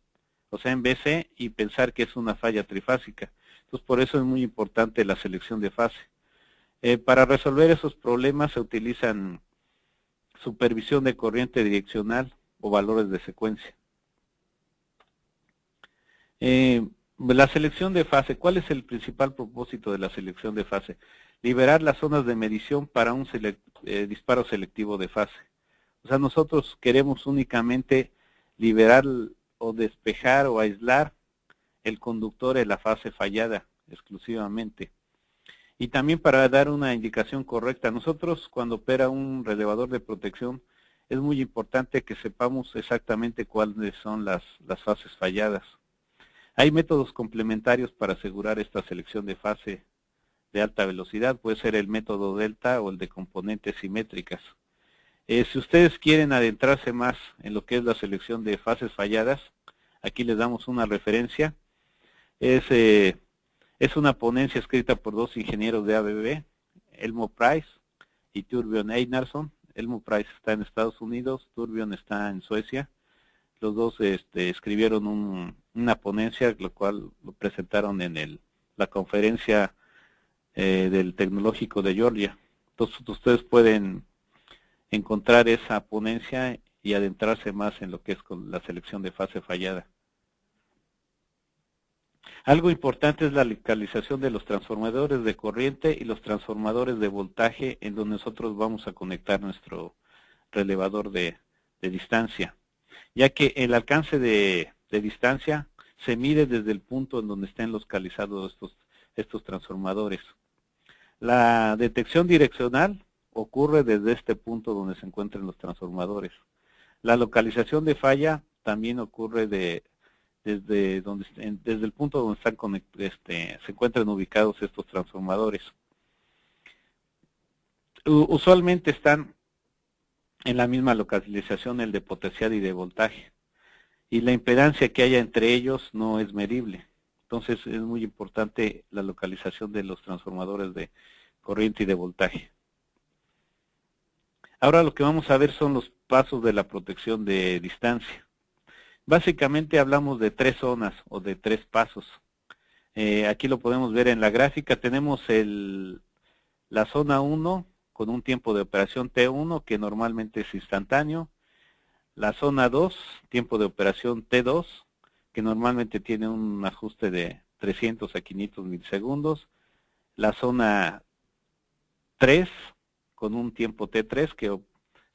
Speaker 3: o sea en BC, y pensar que es una falla trifásica. Entonces por eso es muy importante la selección de fase. Para resolver esos problemas se utilizan supervisión de corriente direccional o valores de secuencia. La selección de fase, ¿cuál es el principal propósito de la selección de fase? Liberar las zonas de medición para un disparo selectivo de fase. O sea, nosotros queremos únicamente liberar o despejar o aislar el conductor en la fase fallada exclusivamente. Y también para dar una indicación correcta, nosotros cuando opera un relevador de protección es muy importante que sepamos exactamente cuáles son las fases falladas. Hay métodos complementarios para asegurar esta selección de fase de alta velocidad, puede ser el método delta o el de componentes simétricas. Si ustedes quieren adentrarse más en lo que es la selección de fases falladas, aquí les damos una referencia. Es una ponencia escrita por 2 ingenieros de ABB, Elmo Price y Torbjörn Einarsson. Elmo Price está en Estados Unidos, Torbjörn está en Suecia. los dos escribieron una ponencia, lo cual lo presentaron en la conferencia del Tecnológico de Georgia. Entonces ustedes pueden encontrar esa ponencia y adentrarse más en lo que es con la selección de fase fallada. Algo importante es la localización de los transformadores de corriente y los transformadores de voltaje en donde nosotros vamos a conectar nuestro relevador de distancia, ya que el alcance de distancia se mide desde el punto en donde estén localizados estos transformadores. La detección direccional ocurre desde este punto donde se encuentran los transformadores. La localización de falla también ocurre desde el punto donde se encuentran ubicados estos transformadores. Usualmente están en la misma localización el de potencial y de voltaje, y la impedancia que haya entre ellos no es medible. Entonces es muy importante la localización de los transformadores de corriente y de voltaje. Ahora lo que vamos a ver son los pasos de la protección de distancia. Básicamente hablamos de 3 zonas o de 3 pasos. Aquí lo podemos ver en la gráfica. Tenemos la zona 1 con un tiempo de operación T1 que normalmente es instantáneo. La zona 2, tiempo de operación T2, que normalmente tiene un ajuste de 300 a 500 milisegundos. La zona 3, con un tiempo T3, que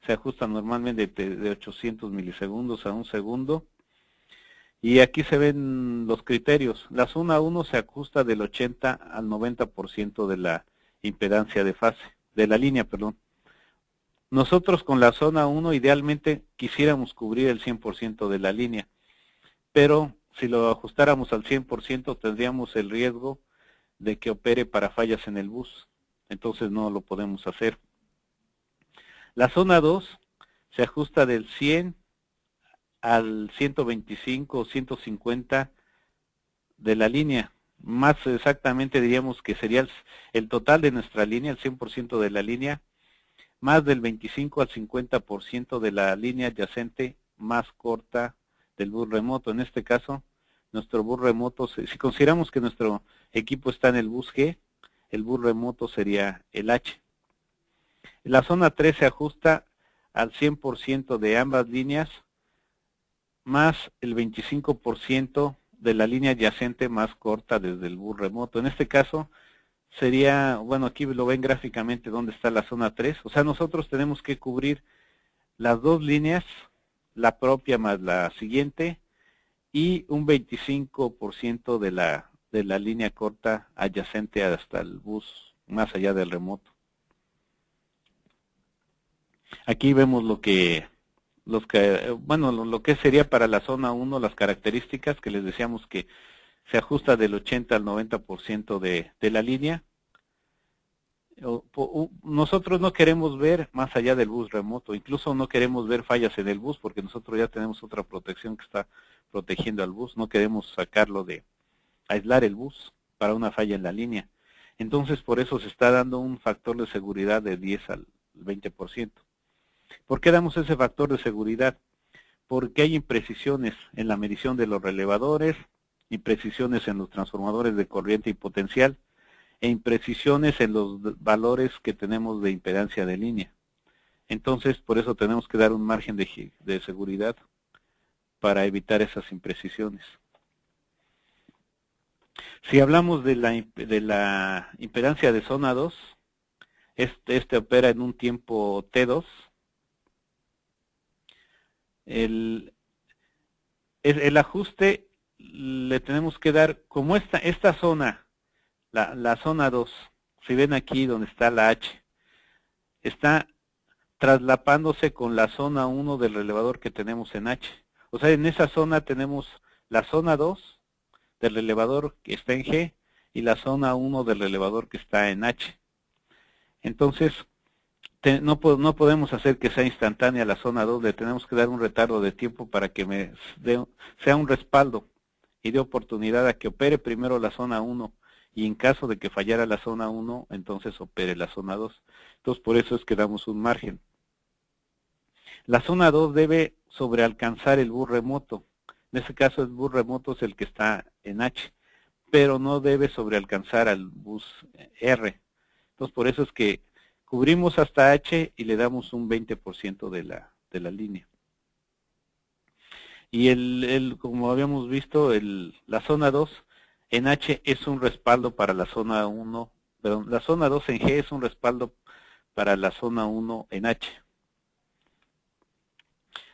Speaker 3: se ajusta normalmente de 800 milisegundos a 1 segundo. Y aquí se ven los criterios. La zona 1 se ajusta del 80 al 90% de la impedancia de fase, de la línea, perdón. Nosotros con la zona 1 idealmente quisiéramos cubrir el 100% de la línea, pero si lo ajustáramos al 100% tendríamos el riesgo de que opere para fallas en el bus, entonces no lo podemos hacer. La zona 2 se ajusta del 100 al 125 o 150 de la línea. Más exactamente diríamos que sería el total de nuestra línea, el 100% de la línea, más del 25 al 50% de la línea adyacente más corta del bus remoto. En este caso, nuestro bus remoto, si consideramos que nuestro equipo está en el bus G, el bus remoto sería el H. La zona 3 se ajusta al 100% de ambas líneas, más el 25% de la línea adyacente más corta desde el bus remoto. En este caso sería, bueno, aquí lo ven gráficamente dónde está la zona 3. O sea, nosotros tenemos que cubrir las dos líneas, la propia más la siguiente, y un 25% de la línea corta adyacente hasta el bus más allá del remoto. Aquí vemos lo que sería para la zona 1 las características que les decíamos que se ajusta del 80 al 90% de la línea. Nosotros no queremos ver más allá del bus remoto, incluso no queremos ver fallas en el bus porque nosotros ya tenemos otra protección que está protegiendo al bus, no queremos aislar el bus para una falla en la línea. Entonces por eso se está dando un factor de seguridad de 10 al 20%. ¿Por qué damos ese factor de seguridad? Porque hay imprecisiones en la medición de los relevadores, imprecisiones en los transformadores de corriente y potencial, e imprecisiones en los valores que tenemos de impedancia de línea. Entonces, por eso tenemos que dar un margen de seguridad para evitar esas imprecisiones. Si hablamos de la impedancia de zona 2, este opera en un tiempo T2. El ajuste le tenemos que dar, como esta zona, la zona 2, si ven aquí donde está la H, está traslapándose con la zona 1 del relevador que tenemos en H. O sea, en esa zona tenemos la zona 2 del relevador que está en G y la zona 1 del relevador que está en H. Entonces, no podemos hacer que sea instantánea la zona 2, le tenemos que dar un retardo de tiempo para que sea un respaldo y dé oportunidad a que opere primero la zona 1 y en caso de que fallara la zona 1, entonces opere la zona 2. Entonces por eso es que damos un margen. La zona 2 debe sobrealcanzar el bus remoto. En este caso el bus remoto es el que está en H, pero no debe sobrealcanzar al bus R. Entonces por eso es que cubrimos hasta H y le damos un 20% de la línea. Y como habíamos visto, la zona 2 en H es un respaldo para la zona 1, perdón, la zona 2 en G es un respaldo para la zona 1 en H.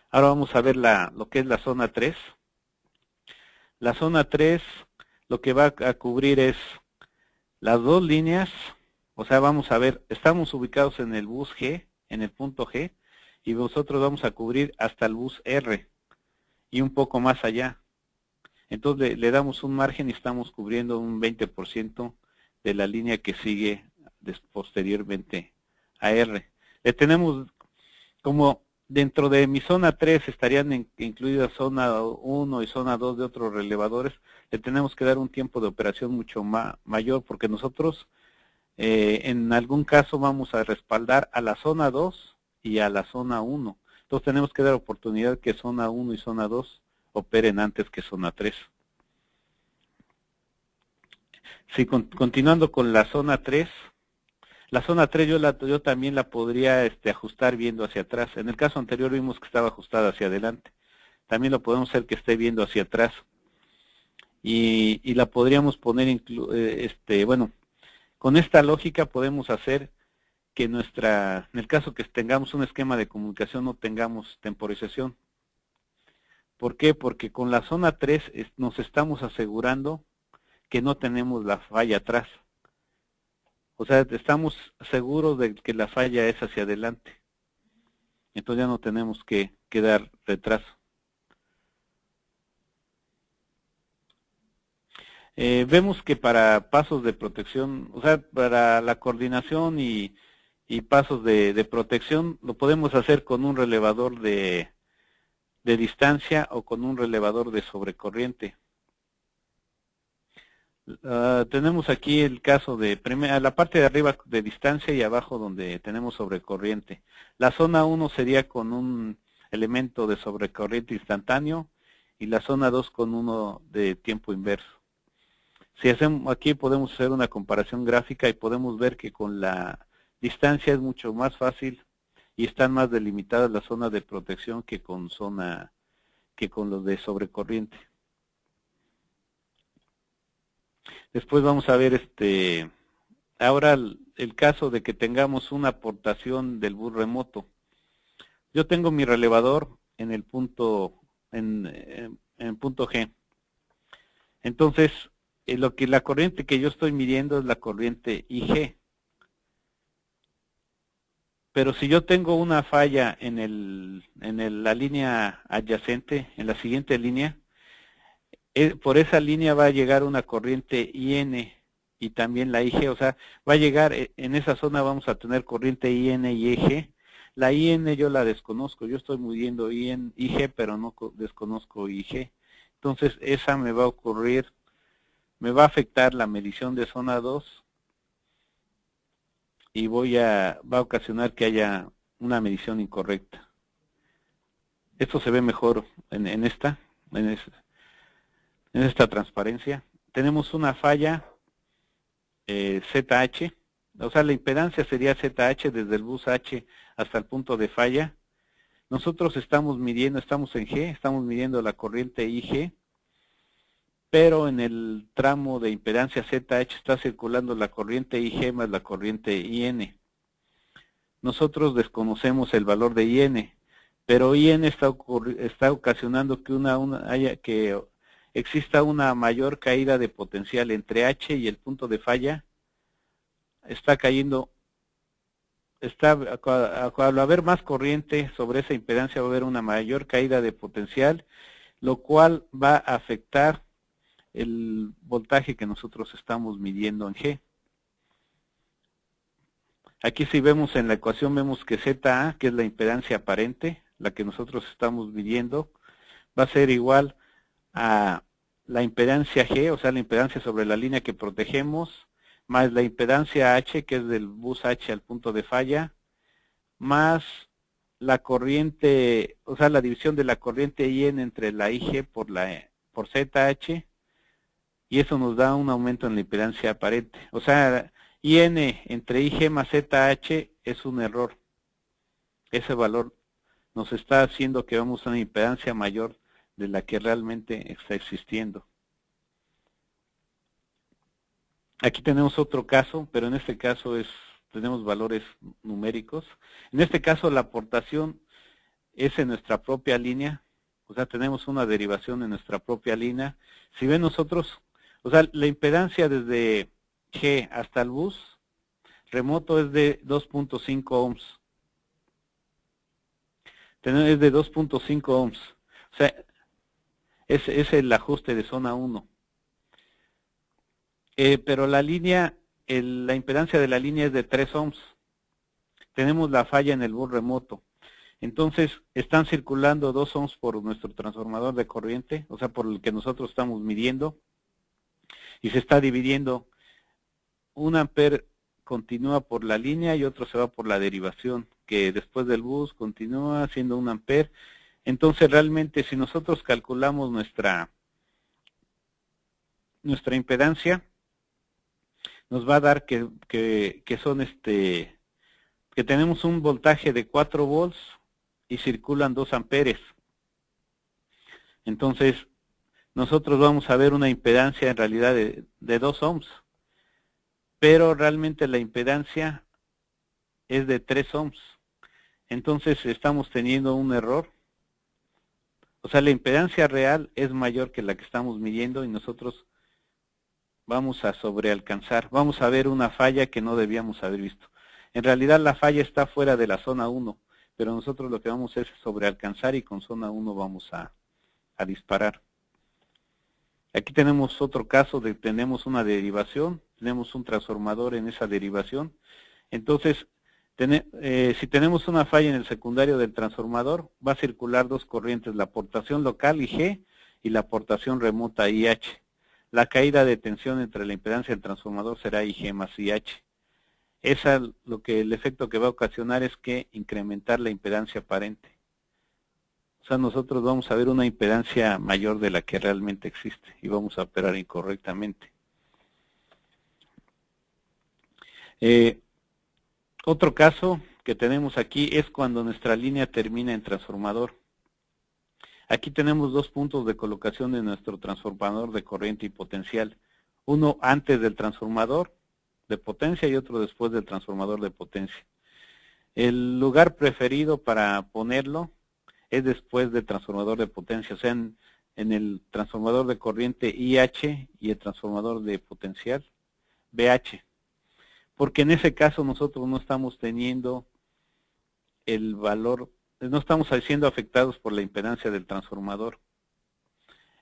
Speaker 3: Ahora vamos a ver lo que es la zona 3. La zona 3 lo que va a cubrir es las dos líneas, o sea, vamos a ver, estamos ubicados en el bus G, en el punto G, y nosotros vamos a cubrir hasta el bus R y un poco más allá. Entonces le damos un margen y estamos cubriendo un 20% de la línea que sigue posteriormente a R. Le tenemos como dentro de mi zona 3 estarían incluidas zona 1 y zona 2 de otros relevadores. Le tenemos que dar un tiempo de operación mucho mayor porque nosotros en algún caso vamos a respaldar a la zona 2 y a la zona 1. Entonces tenemos que dar oportunidad que zona 1 y zona 2 operen antes que zona 3. Sí, continuando con la zona 3, la zona 3 yo también la podría ajustar viendo hacia atrás. En el caso anterior vimos que estaba ajustada hacia adelante. También lo podemos hacer que esté viendo hacia atrás. Y la podríamos poner, bueno, con esta lógica podemos hacer que en el caso que tengamos un esquema de comunicación no tengamos temporización. ¿Por qué? Porque con la zona 3 nos estamos asegurando que no tenemos la falla atrás. O sea, estamos seguros de que la falla es hacia adelante. Entonces ya no tenemos que dar retraso. Vemos que para pasos de protección, o sea, para la coordinación y pasos de protección, lo podemos hacer con un relevador de distancia o con un relevador de sobrecorriente. Tenemos aquí el caso de la parte de arriba de distancia y abajo donde tenemos sobrecorriente. La zona 1 sería con un elemento de sobrecorriente instantáneo y la zona 2 con uno de tiempo inverso. Si hacemos aquí podemos hacer una comparación gráfica y podemos ver que con la distancia es mucho más fácil y están más delimitadas las zonas de protección que con los de sobrecorriente. Después vamos a ver ahora el caso de que tengamos una aportación del bus remoto. Yo tengo mi relevador en el punto punto G. Entonces, la corriente que yo estoy midiendo es la corriente IG. Pero si yo tengo una falla en la línea adyacente, en la siguiente línea, por esa línea va a llegar una corriente IN y también la IG, o sea, va a llegar, en esa zona vamos a tener corriente IN y IG. La IN yo la desconozco, yo estoy midiendo IG, pero no desconozco IG. Entonces esa me va a afectar la medición de zona 2 y va a ocasionar que haya una medición incorrecta. Esto se ve mejor en esta transparencia. Tenemos una falla ZH, o sea la impedancia sería ZH desde el bus H hasta el punto de falla. Nosotros estamos en G, estamos midiendo la corriente IG, pero en el tramo de impedancia ZH está circulando la corriente IG más la corriente IN. Nosotros desconocemos el valor de IN, pero IN está ocasionando que exista una mayor caída de potencial entre H y el punto de falla. Está cayendo, al haber más corriente sobre esa impedancia va a haber una mayor caída de potencial, lo cual va a afectar el voltaje que nosotros estamos midiendo en G. Aquí si vemos en la ecuación, vemos que ZA, que es la impedancia aparente, la que nosotros estamos midiendo, va a ser igual a la impedancia G, o sea, la impedancia sobre la línea que protegemos, más la impedancia H, que es del bus H al punto de falla, más la corriente, o sea, la división de la corriente IN entre la IG por ZH, y eso nos da un aumento en la impedancia aparente. O sea, IN entre IG más ZH es un error. Ese valor nos está haciendo que vamos a una impedancia mayor de la que realmente está existiendo. Aquí tenemos otro caso, pero en este caso tenemos valores numéricos. En este caso la aportación es en nuestra propia línea, o sea, tenemos una derivación en nuestra propia línea. Si ven nosotros, o sea, la impedancia desde G hasta el bus remoto es de 2.5 ohms. Es de 2.5 ohms. O sea, es el ajuste de zona 1. Pero la línea, la impedancia de la línea es de 3 ohms. Tenemos la falla en el bus remoto. Entonces, están circulando 2 ohms por nuestro transformador de corriente, o sea, por el que nosotros estamos midiendo, y se está dividiendo. 1 ampere continúa por la línea y otro se va por la derivación, que después del bus continúa siendo 1 ampere. Entonces, realmente, si nosotros calculamos nuestra impedancia, nos va a dar que tenemos un voltaje de 4 volts y circulan 2 amperes. Entonces, nosotros vamos a ver una impedancia en realidad de 2 ohms, pero realmente la impedancia es de 3 ohms. Entonces, estamos teniendo un error. O sea, la impedancia real es mayor que la que estamos midiendo y nosotros vamos a sobrealcanzar. Vamos a ver una falla que no debíamos haber visto. En realidad la falla está fuera de la zona 1, pero nosotros lo que vamos es sobrealcanzar y con zona 1 vamos a disparar. Aquí tenemos otro caso de tenemos una derivación, tenemos un transformador en esa derivación. Entonces, si tenemos una falla en el secundario del transformador, va a circular 2 corrientes, la aportación local IG y la aportación remota IH. La caída de tensión entre la impedancia del transformador será IG más IH. El efecto que va a ocasionar es que incrementar la impedancia aparente. O sea, nosotros vamos a ver una impedancia mayor de la que realmente existe y vamos a operar incorrectamente. Otro caso que tenemos aquí es cuando nuestra línea termina en transformador. Aquí tenemos 2 puntos de colocación de nuestro transformador de corriente y potencial. Uno antes del transformador de potencia y otro después del transformador de potencia. El lugar preferido para ponerlo es después del transformador de potencia, o sea, en el transformador de corriente IH y el transformador de potencial BH. Porque en ese caso nosotros no estamos teniendo el valor, no estamos siendo afectados por la impedancia del transformador.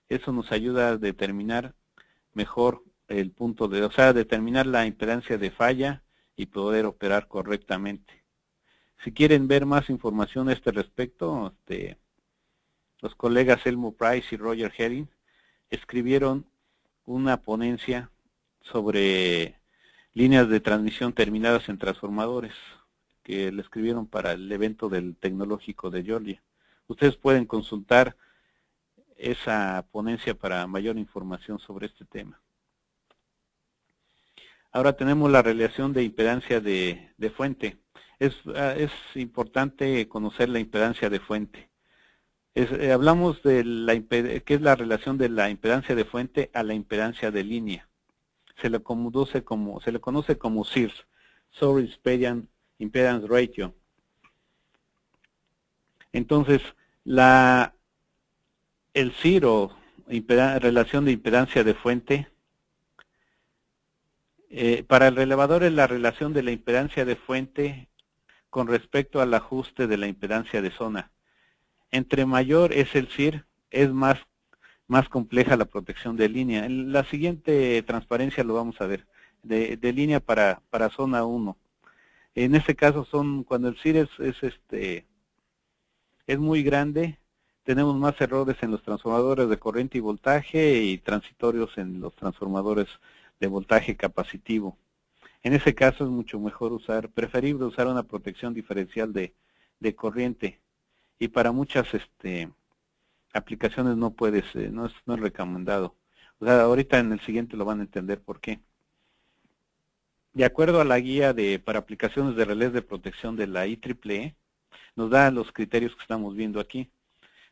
Speaker 3: Eso nos ayuda a determinar mejor el punto o sea, determinar la impedancia de falla y poder operar correctamente. Si quieren ver más información a este respecto, los colegas Elmo Price y Roger Herring escribieron una ponencia sobre líneas de transmisión terminadas en transformadores, que le escribieron para el evento del Tecnológico de Georgia. Ustedes pueden consultar esa ponencia para mayor información sobre este tema. Ahora tenemos la relación de impedancia de fuente. Es importante conocer la impedancia de fuente. Hablamos de qué es la relación de la impedancia de fuente a la impedancia de línea. Se le conoce como SIRS, Source Impedance Ratio. Entonces, el SIR o relación de impedancia de fuente, para el relevador es la relación de la impedancia de fuente con respecto al ajuste de la impedancia de zona. Entre mayor es el SIR, es más compleja la protección de línea. En la siguiente transparencia lo vamos a ver, de línea para zona 1. En este caso cuando el SIR es muy grande, tenemos más errores en los transformadores de corriente y voltaje y transitorios en los transformadores de voltaje capacitivo. En ese caso es mucho mejor preferible usar una protección diferencial de de corriente, y para muchas aplicaciones no puedes, no es recomendado. O sea, ahorita en el siguiente lo van a entender por qué. De acuerdo a la guía para aplicaciones de relés de protección de la IEEE, nos da los criterios que estamos viendo aquí.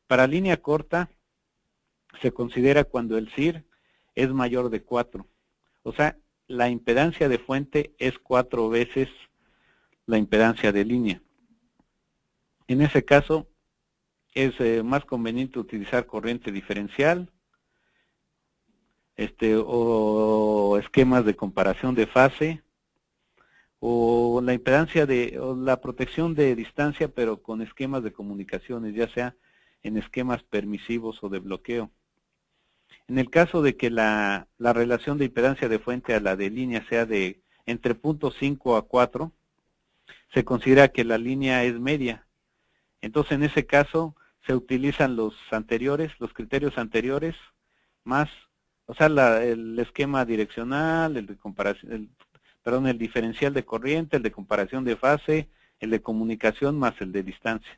Speaker 3: Para línea corta, se considera cuando el CIR es mayor de 4. O sea, la impedancia de fuente es 4 veces la impedancia de línea. En ese caso, es más conveniente utilizar corriente diferencial o esquemas de comparación de fase, o la impedancia o la protección de distancia, pero con esquemas de comunicaciones, ya sea en esquemas permisivos o de bloqueo. En el caso de que la relación de impedancia de fuente a la de línea sea de entre 0.5 a 4, se considera que la línea es media. Entonces, en ese caso, se utilizan los criterios anteriores, más, o sea, el esquema direccional, el de comparación, el diferencial de corriente, el de comparación de fase, el de comunicación, más el de distancia.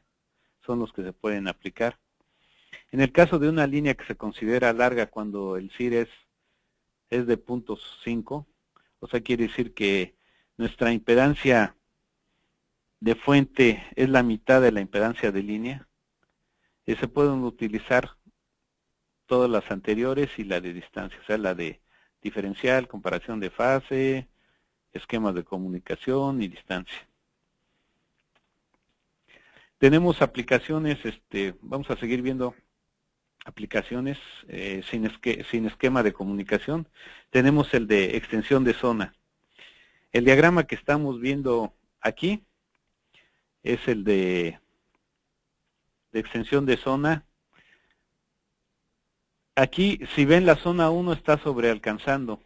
Speaker 3: Son los que se pueden aplicar. En el caso de una línea que se considera larga cuando el CIR es de 0.5, o sea, quiere decir que nuestra impedancia de fuente es la mitad de la impedancia de línea, y se pueden utilizar todas las anteriores y la de distancia, o sea, la de diferencial, comparación de fase, esquemas de comunicación y distancia. Tenemos aplicaciones, vamos a seguir viendo aplicaciones sin esquema de comunicación. Tenemos el de extensión de zona. El diagrama que estamos viendo aquí es el de extensión de zona. Aquí, si ven, la zona 1 está sobrealcanzando.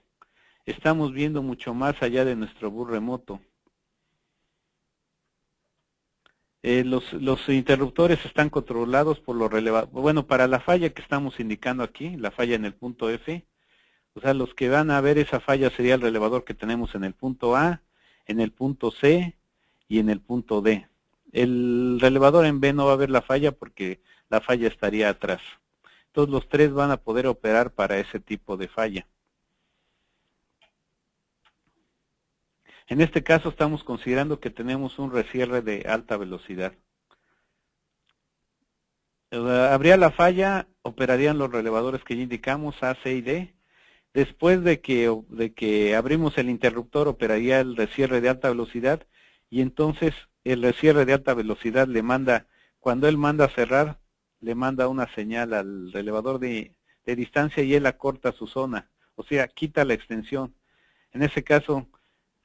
Speaker 3: Estamos viendo mucho más allá de nuestro bus remoto. Los interruptores están controlados por los relevados. Bueno, para la falla que estamos indicando aquí, la falla en el punto F, o sea, los que van a ver esa falla sería el relevador que tenemos en el punto A, en el punto C y en el punto D. El relevador en B no va a ver la falla porque la falla estaría atrás. Entonces los tres van a poder operar para ese tipo de falla. En este caso estamos considerando que tenemos un recierre de alta velocidad. Habría la falla, operarían los relevadores que ya indicamos, A, C y D. Después de que abrimos el interruptor, operaría el recierre de alta velocidad, y entonces el recierre de alta velocidad le manda, cuando él manda a cerrar, le manda una señal al relevador de distancia y él acorta su zona, o sea, quita la extensión. En ese caso,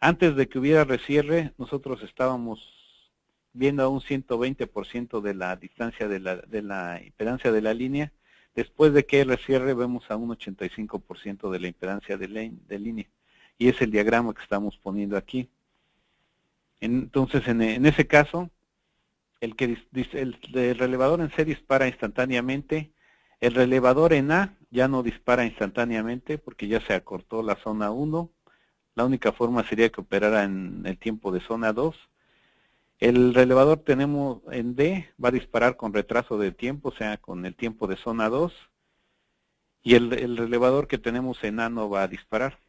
Speaker 3: antes de que hubiera recierre, nosotros estábamos viendo a un 120% de la distancia de la impedancia de la línea. Después de que recierre, vemos a un 85% de la impedancia de línea. Y es el diagrama que estamos poniendo aquí. Entonces, en ese caso, el relevador en C dispara instantáneamente. El relevador en A ya no dispara instantáneamente porque ya se acortó la zona 1. La única forma sería que operara en el tiempo de zona 2. El relevador tenemos en D, va a disparar con retraso de tiempo, o sea, con el tiempo de zona 2. Y el relevador que tenemos en A no va a disparar.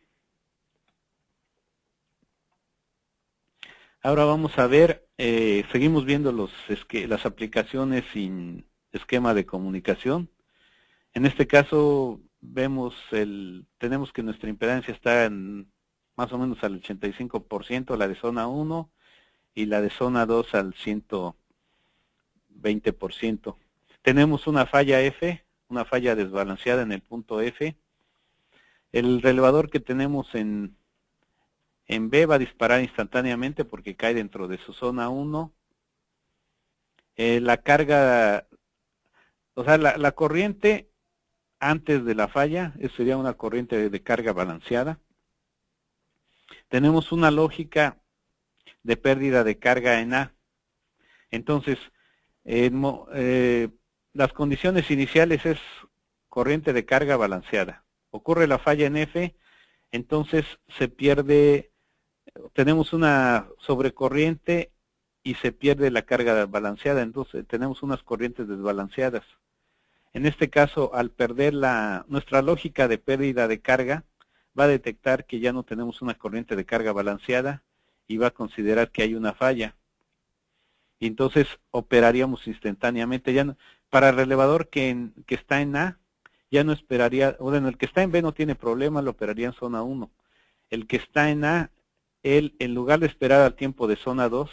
Speaker 3: Ahora vamos a ver, seguimos viendo las aplicaciones sin esquema de comunicación. En este caso tenemos que nuestra impedancia está en más o menos al 85%, la de zona 1, y la de zona 2 al 120%. Tenemos una falla F, una falla desbalanceada en el punto F. El relevador que tenemos en B va a disparar instantáneamente porque cae dentro de su zona 1. La carga, o sea, la corriente antes de la falla sería una corriente de carga balanceada. Tenemos una lógica de pérdida de carga en A. Entonces, las condiciones iniciales es corriente de carga balanceada. Ocurre la falla en F, entonces se pierde, tenemos una sobrecorriente y se pierde la carga balanceada, entonces tenemos unas corrientes desbalanceadas. En este caso, al perder nuestra lógica de pérdida de carga, va a detectar que ya no tenemos una corriente de carga balanceada y va a considerar que hay una falla. Y entonces operaríamos instantáneamente. Ya no, para el relevador que está en A, ya no esperaría, bueno, el que está en B no tiene problema, lo operaría en zona 1. El que está en A, él, en lugar de esperar al tiempo de zona 2,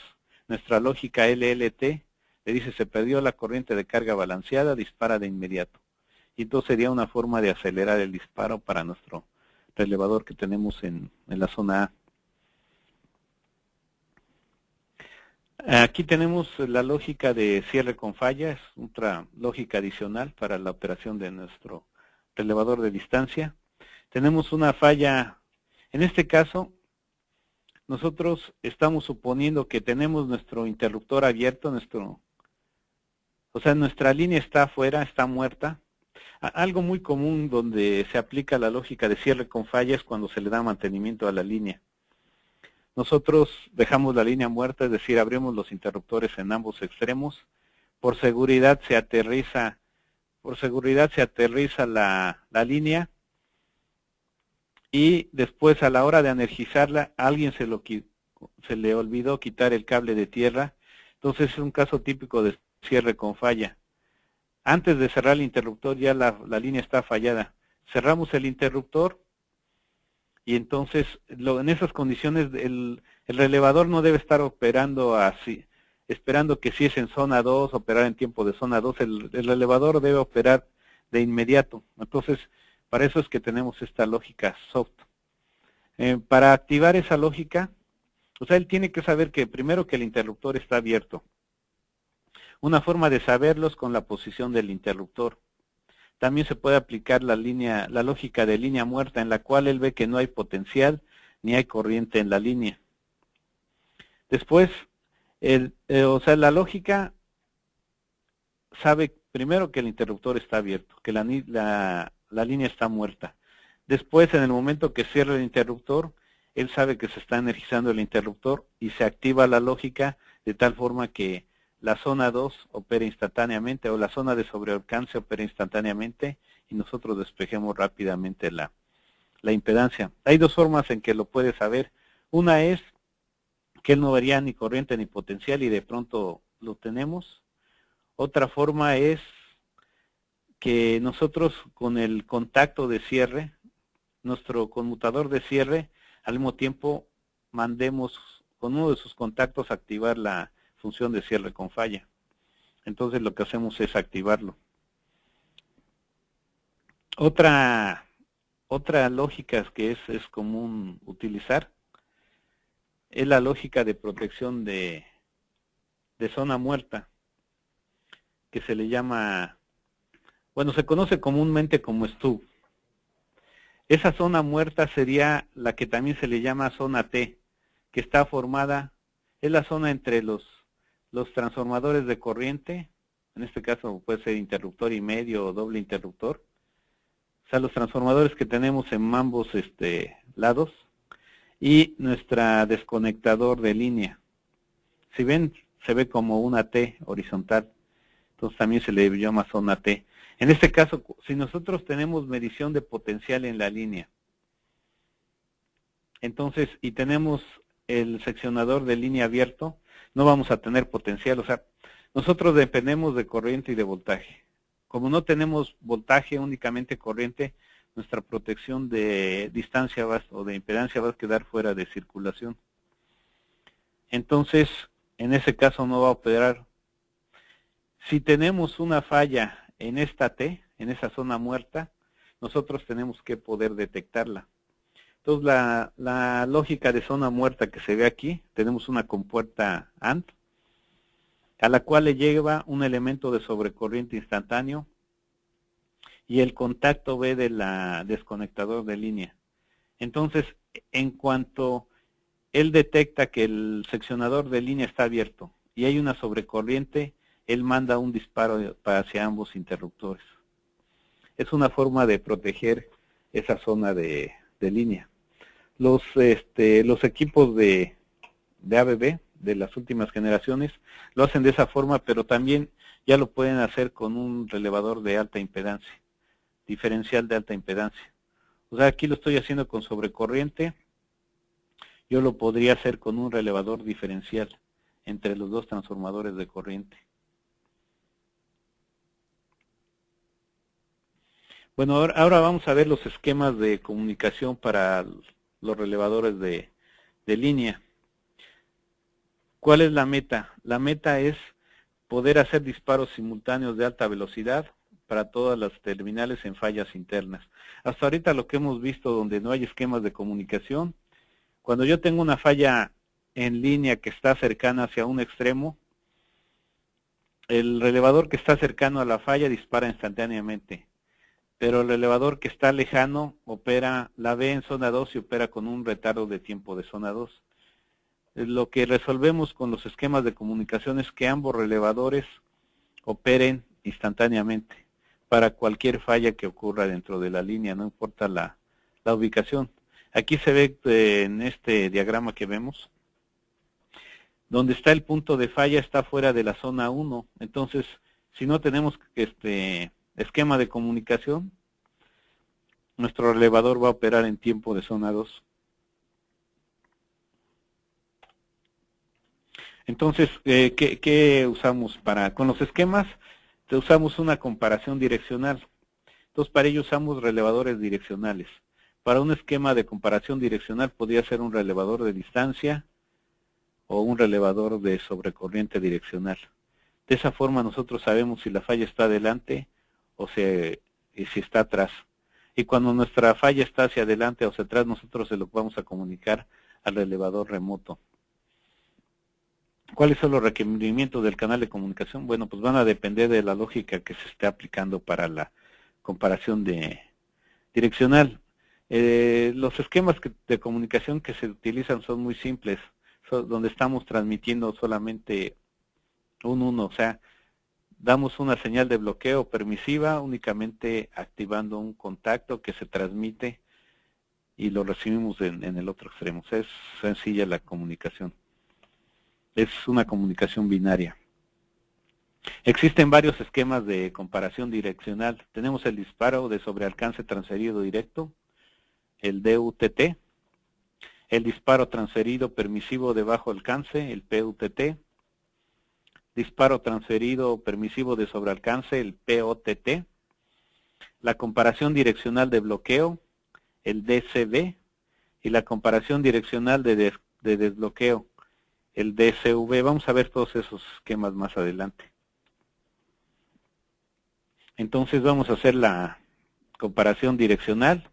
Speaker 3: nuestra lógica LLT le dice se perdió la corriente de carga balanceada, dispara de inmediato. Y entonces sería una forma de acelerar el disparo para nuestro relevador que tenemos en la zona A. Aquí tenemos la lógica de cierre con falla, es otra lógica adicional para la operación de nuestro relevador de distancia. Tenemos una falla, en este caso, nosotros estamos suponiendo que tenemos nuestro interruptor abierto, nuestra línea está afuera, está muerta. Algo muy común donde se aplica la lógica de cierre con falla es cuando se le da mantenimiento a la línea. Nosotros dejamos la línea muerta, es decir, abrimos los interruptores en ambos extremos. Por seguridad se aterriza la línea y después a la hora de energizarla a alguien se le olvidó quitar el cable de tierra. Entonces es un caso típico de cierre con falla. Antes de cerrar el interruptor ya la línea está fallada. Cerramos el interruptor y entonces en esas condiciones el relevador no debe estar operando así, esperando que si es en zona 2, operar en tiempo de zona 2, el relevador debe operar de inmediato. Entonces, para eso es que tenemos esta lógica soft. Para activar esa lógica, él tiene que saber que primero que el interruptor está abierto. Una forma de saberlo es con la posición del interruptor. También se puede aplicar la lógica de línea muerta, en la cual él ve que no hay potencial ni hay corriente en la línea. Después, la lógica sabe primero que el interruptor está abierto, que la línea está muerta. Después, en el momento que cierra el interruptor, él sabe que se está energizando el interruptor y se activa la lógica de tal forma que la zona 2 opera instantáneamente o la zona de sobrealcance opera instantáneamente y nosotros despejemos rápidamente la impedancia. Hay dos formas en que lo puede saber. Una es que él no vería ni corriente ni potencial y de pronto lo tenemos. Otra forma es que nosotros con el contacto de cierre, nuestro conmutador de cierre, al mismo tiempo mandemos con uno de sus contactos activar la función de cierre con falla. Entonces lo que hacemos es activarlo. Otra lógica que es común utilizar es la lógica de protección de zona muerta, que se le llama, bueno, se conoce comúnmente como STU. Esa zona muerta sería la que también se le llama zona T, que está formada, es la zona entre los transformadores de corriente, en este caso puede ser interruptor y medio o doble interruptor, o sea, los transformadores que tenemos en ambos lados, y nuestra desconectador de línea. Si ven, se ve como una T horizontal, entonces también se le llama zona T. En este caso, si nosotros tenemos medición de potencial en la línea, entonces, y tenemos el seccionador de línea abierto, no vamos a tener potencial. O sea, nosotros dependemos de corriente y de voltaje. Como no tenemos voltaje, únicamente corriente, nuestra protección de distancia o de impedancia va a quedar fuera de circulación. Entonces, en ese caso no va a operar. Si tenemos una falla en esta T, en esa zona muerta, nosotros tenemos que poder detectarla. Entonces, la lógica de zona muerta que se ve aquí, tenemos una compuerta AND, a la cual le lleva un elemento de sobrecorriente instantáneo y el contacto B de la desconectador de línea. Entonces, en cuanto él detecta que el seccionador de línea está abierto y hay una sobrecorriente, él manda un disparo hacia ambos interruptores. Es una forma de proteger esa zona de línea. Los equipos de ABB, de las últimas generaciones lo hacen de esa forma, pero también ya lo pueden hacer con un relevador de alta impedancia, diferencial de alta impedancia. O sea, aquí lo estoy haciendo con sobrecorriente, yo lo podría hacer con un relevador diferencial entre los dos transformadores de corriente. Bueno, ahora vamos a ver los esquemas de comunicación para los relevadores de línea. ¿Cuál es la meta? La meta es poder hacer disparos simultáneos de alta velocidad para todas las terminales en fallas internas. Hasta ahorita lo que hemos visto donde no hay esquemas de comunicación, cuando yo tengo una falla en línea que está cercana hacia un extremo, el relevador que está cercano a la falla dispara instantáneamente, pero el relevador que está lejano la ve en zona 2 y opera con un retardo de tiempo de zona 2. Lo que resolvemos con los esquemas de comunicación es que ambos relevadores operen instantáneamente para cualquier falla que ocurra dentro de la línea, no importa la ubicación. Aquí se ve en este diagrama que vemos, donde está el punto de falla está fuera de la zona 1, entonces si no tenemos esquema de comunicación, nuestro relevador va a operar en tiempo de zona 2. Entonces, ¿qué usamos con los esquemas? Usamos una comparación direccional. Entonces, para ello usamos relevadores direccionales. Para un esquema de comparación direccional podría ser un relevador de distancia o un relevador de sobrecorriente direccional. De esa forma nosotros sabemos si la falla está adelante o si está atrás. Y cuando nuestra falla está hacia adelante o hacia atrás, nosotros se lo vamos a comunicar al relevador remoto. ¿Cuáles son los requerimientos del canal de comunicación? Bueno, pues van a depender de la lógica que se esté aplicando para la comparación direccional. Los esquemas de comunicación que se utilizan son muy simples, donde estamos transmitiendo solamente un 1, o sea, damos una señal de bloqueo permisiva únicamente activando un contacto que se transmite y lo recibimos en el otro extremo. O sea, es sencilla la comunicación. Es una comunicación binaria. Existen varios esquemas de comparación direccional. Tenemos el disparo de sobrealcance transferido directo, el DUTT, el disparo transferido permisivo de bajo alcance, el PUTT, disparo transferido permisivo de sobrealcance, el POTT, la comparación direccional de bloqueo, el DCB, y la comparación direccional de desbloqueo, el DCV. Vamos a ver todos esos esquemas más adelante. Entonces vamos a hacer la comparación direccional.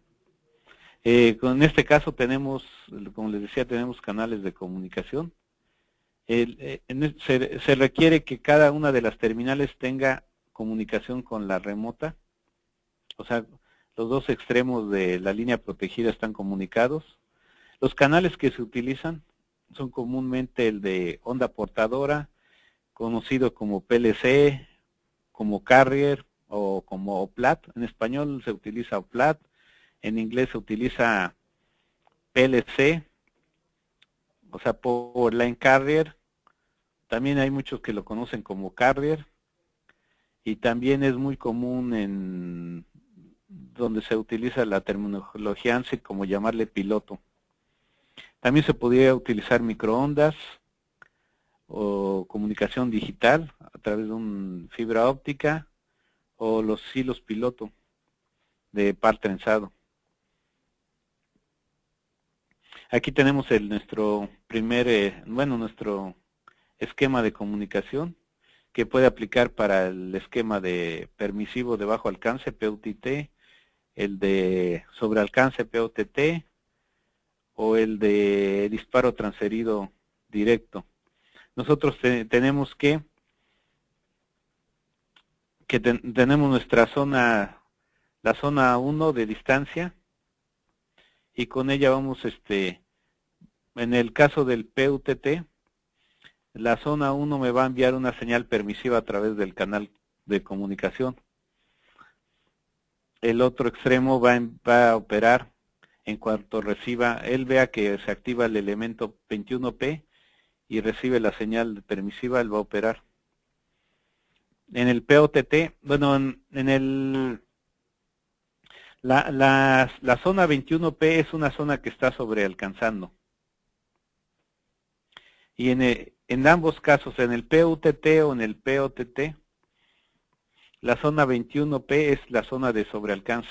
Speaker 3: En este caso tenemos, como les decía, tenemos canales de comunicación. Se requiere que cada una de las terminales tenga comunicación con la remota. O sea, los dos extremos de la línea protegida están comunicados. Los canales que se utilizan son comúnmente el de onda portadora, conocido como PLC, como carrier o como OPLAT. En español se utiliza OPLAT, en inglés se utiliza PLC, o sea, Power Line Carrier. También hay muchos que lo conocen como carrier, y también es muy común en donde se utiliza la terminología ANSI como llamarle piloto. También se podría utilizar microondas o comunicación digital a través de una fibra óptica o los hilos piloto de par trenzado. Aquí tenemos nuestro esquema de comunicación que puede aplicar para el esquema de permisivo de bajo alcance, PUTT, el de sobrealcance, POTT, o el de disparo transferido directo. Nosotros tenemos tenemos nuestra zona, la zona 1 de distancia, y con ella vamos, en el caso del PUTT, la zona 1 me va a enviar una señal permisiva a través del canal de comunicación. El otro extremo va a operar en cuanto reciba, él vea que se activa el elemento 21P y recibe la señal permisiva, él va a operar. En el POTT, bueno, la zona 21P es una zona que está sobrealcanzando. Y en ambos casos, en el PUTT o en el POTT, la zona 21P es la zona de sobrealcance.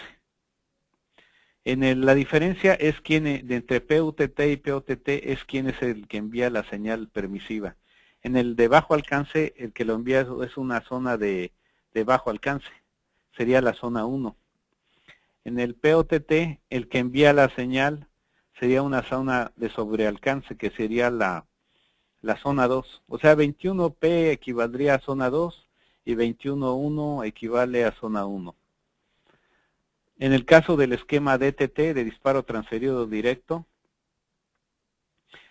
Speaker 3: La diferencia es entre PUTT y POTT es quién es el que envía la señal permisiva. En el de bajo alcance, el que lo envía es una zona de bajo alcance, sería la zona 1. En el POTT, el que envía la señal sería una zona de sobrealcance, que sería la zona 2. O sea, 21P equivaldría a zona 2 y 21.1 equivale a zona 1. En el caso del esquema DTT, de disparo transferido directo,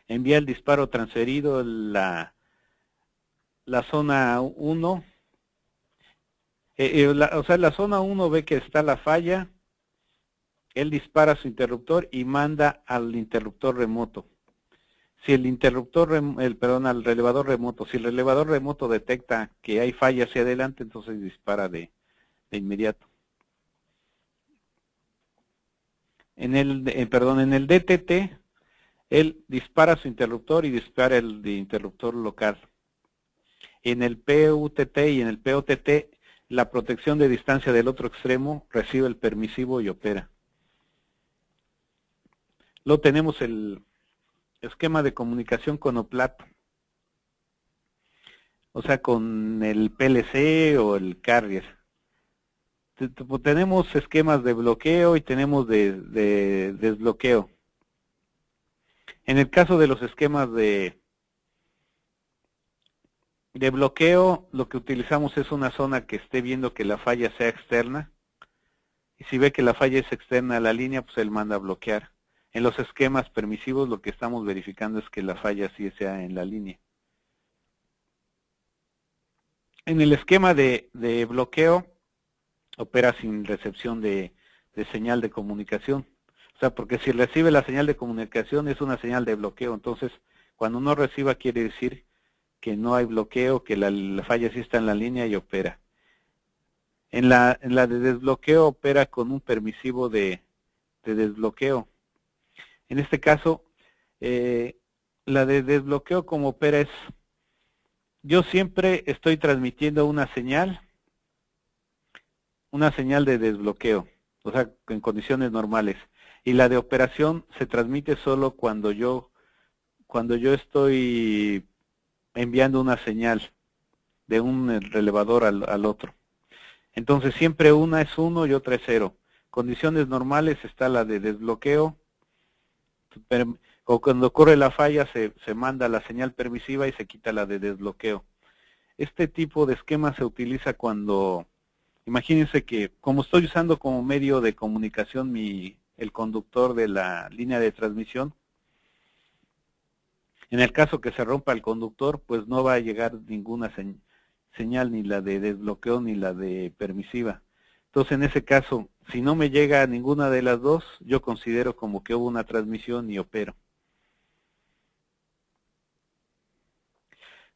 Speaker 3: envía el disparo transferido la zona 1. O sea, la zona 1 ve que está la falla, él dispara su interruptor y manda al interruptor remoto. Si el interruptor, al relevador remoto, si el relevador remoto detecta que hay falla hacia adelante, entonces dispara de inmediato. En el DTT, él dispara su interruptor y dispara el de interruptor local. En el PUTT y en el POTT, la protección de distancia del otro extremo recibe el permisivo y opera. Luego tenemos el esquema de comunicación con OPLAT, o sea, con el PLC o el carrier. Tenemos esquemas de bloqueo y tenemos de desbloqueo. En el caso de los esquemas de bloqueo, lo que utilizamos es una zona que esté viendo que la falla sea externa. Y si ve que la falla es externa a la línea, pues él manda a bloquear. En los esquemas permisivos lo que estamos verificando es que la falla sí sea en la línea. En el esquema de bloqueo, opera sin recepción de señal de comunicación. O sea, porque si recibe la señal de comunicación es una señal de bloqueo. Entonces, cuando no reciba quiere decir que no hay bloqueo, que la falla sí está en la línea y opera. En la de desbloqueo opera con un permisivo de desbloqueo. En este caso, la de desbloqueo como opera es, yo siempre estoy transmitiendo una señal de desbloqueo, o sea, en condiciones normales. Y la de operación se transmite solo cuando yo estoy enviando una señal de un relevador al otro. Entonces siempre una es 1 y otra es 0. Condiciones normales está la de desbloqueo, o cuando ocurre la falla se manda la señal permisiva y se quita la de desbloqueo. Este tipo de esquema se utiliza cuando, imagínense que como estoy usando como medio de comunicación el conductor de la línea de transmisión, en el caso que se rompa el conductor, pues no va a llegar ninguna señal, ni la de desbloqueo ni la de permisiva. Entonces, en ese caso, si no me llega ninguna de las dos, yo considero como que hubo una transmisión y opero.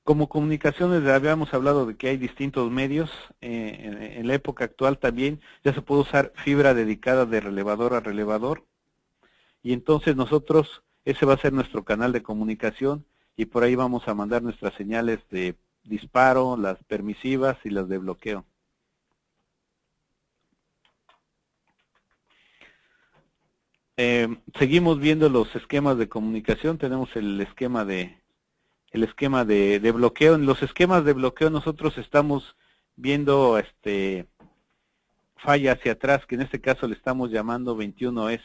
Speaker 3: Como comunicaciones habíamos hablado de que hay distintos medios. En la época actual también ya se puede usar fibra dedicada de relevador a relevador. Y entonces nosotros, ese va a ser nuestro canal de comunicación y por ahí vamos a mandar nuestras señales de disparo, las permisivas y las de bloqueo. Seguimos viendo los esquemas de comunicación. Tenemos el esquema de bloqueo. En los esquemas de bloqueo nosotros estamos viendo falla hacia atrás, que en este caso le estamos llamando 21S.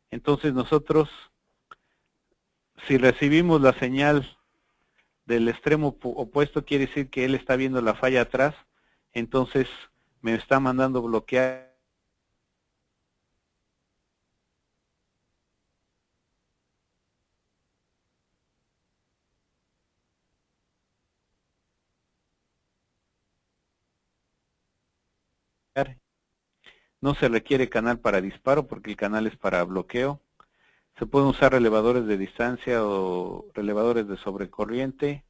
Speaker 3: Entonces nosotros, si recibimos la señal del extremo opuesto, quiere decir que él está viendo la falla atrás, entonces me está mandando bloquear. No se requiere canal para disparo porque el canal es para bloqueo. Se pueden usar relevadores de distancia o relevadores de sobrecorriente.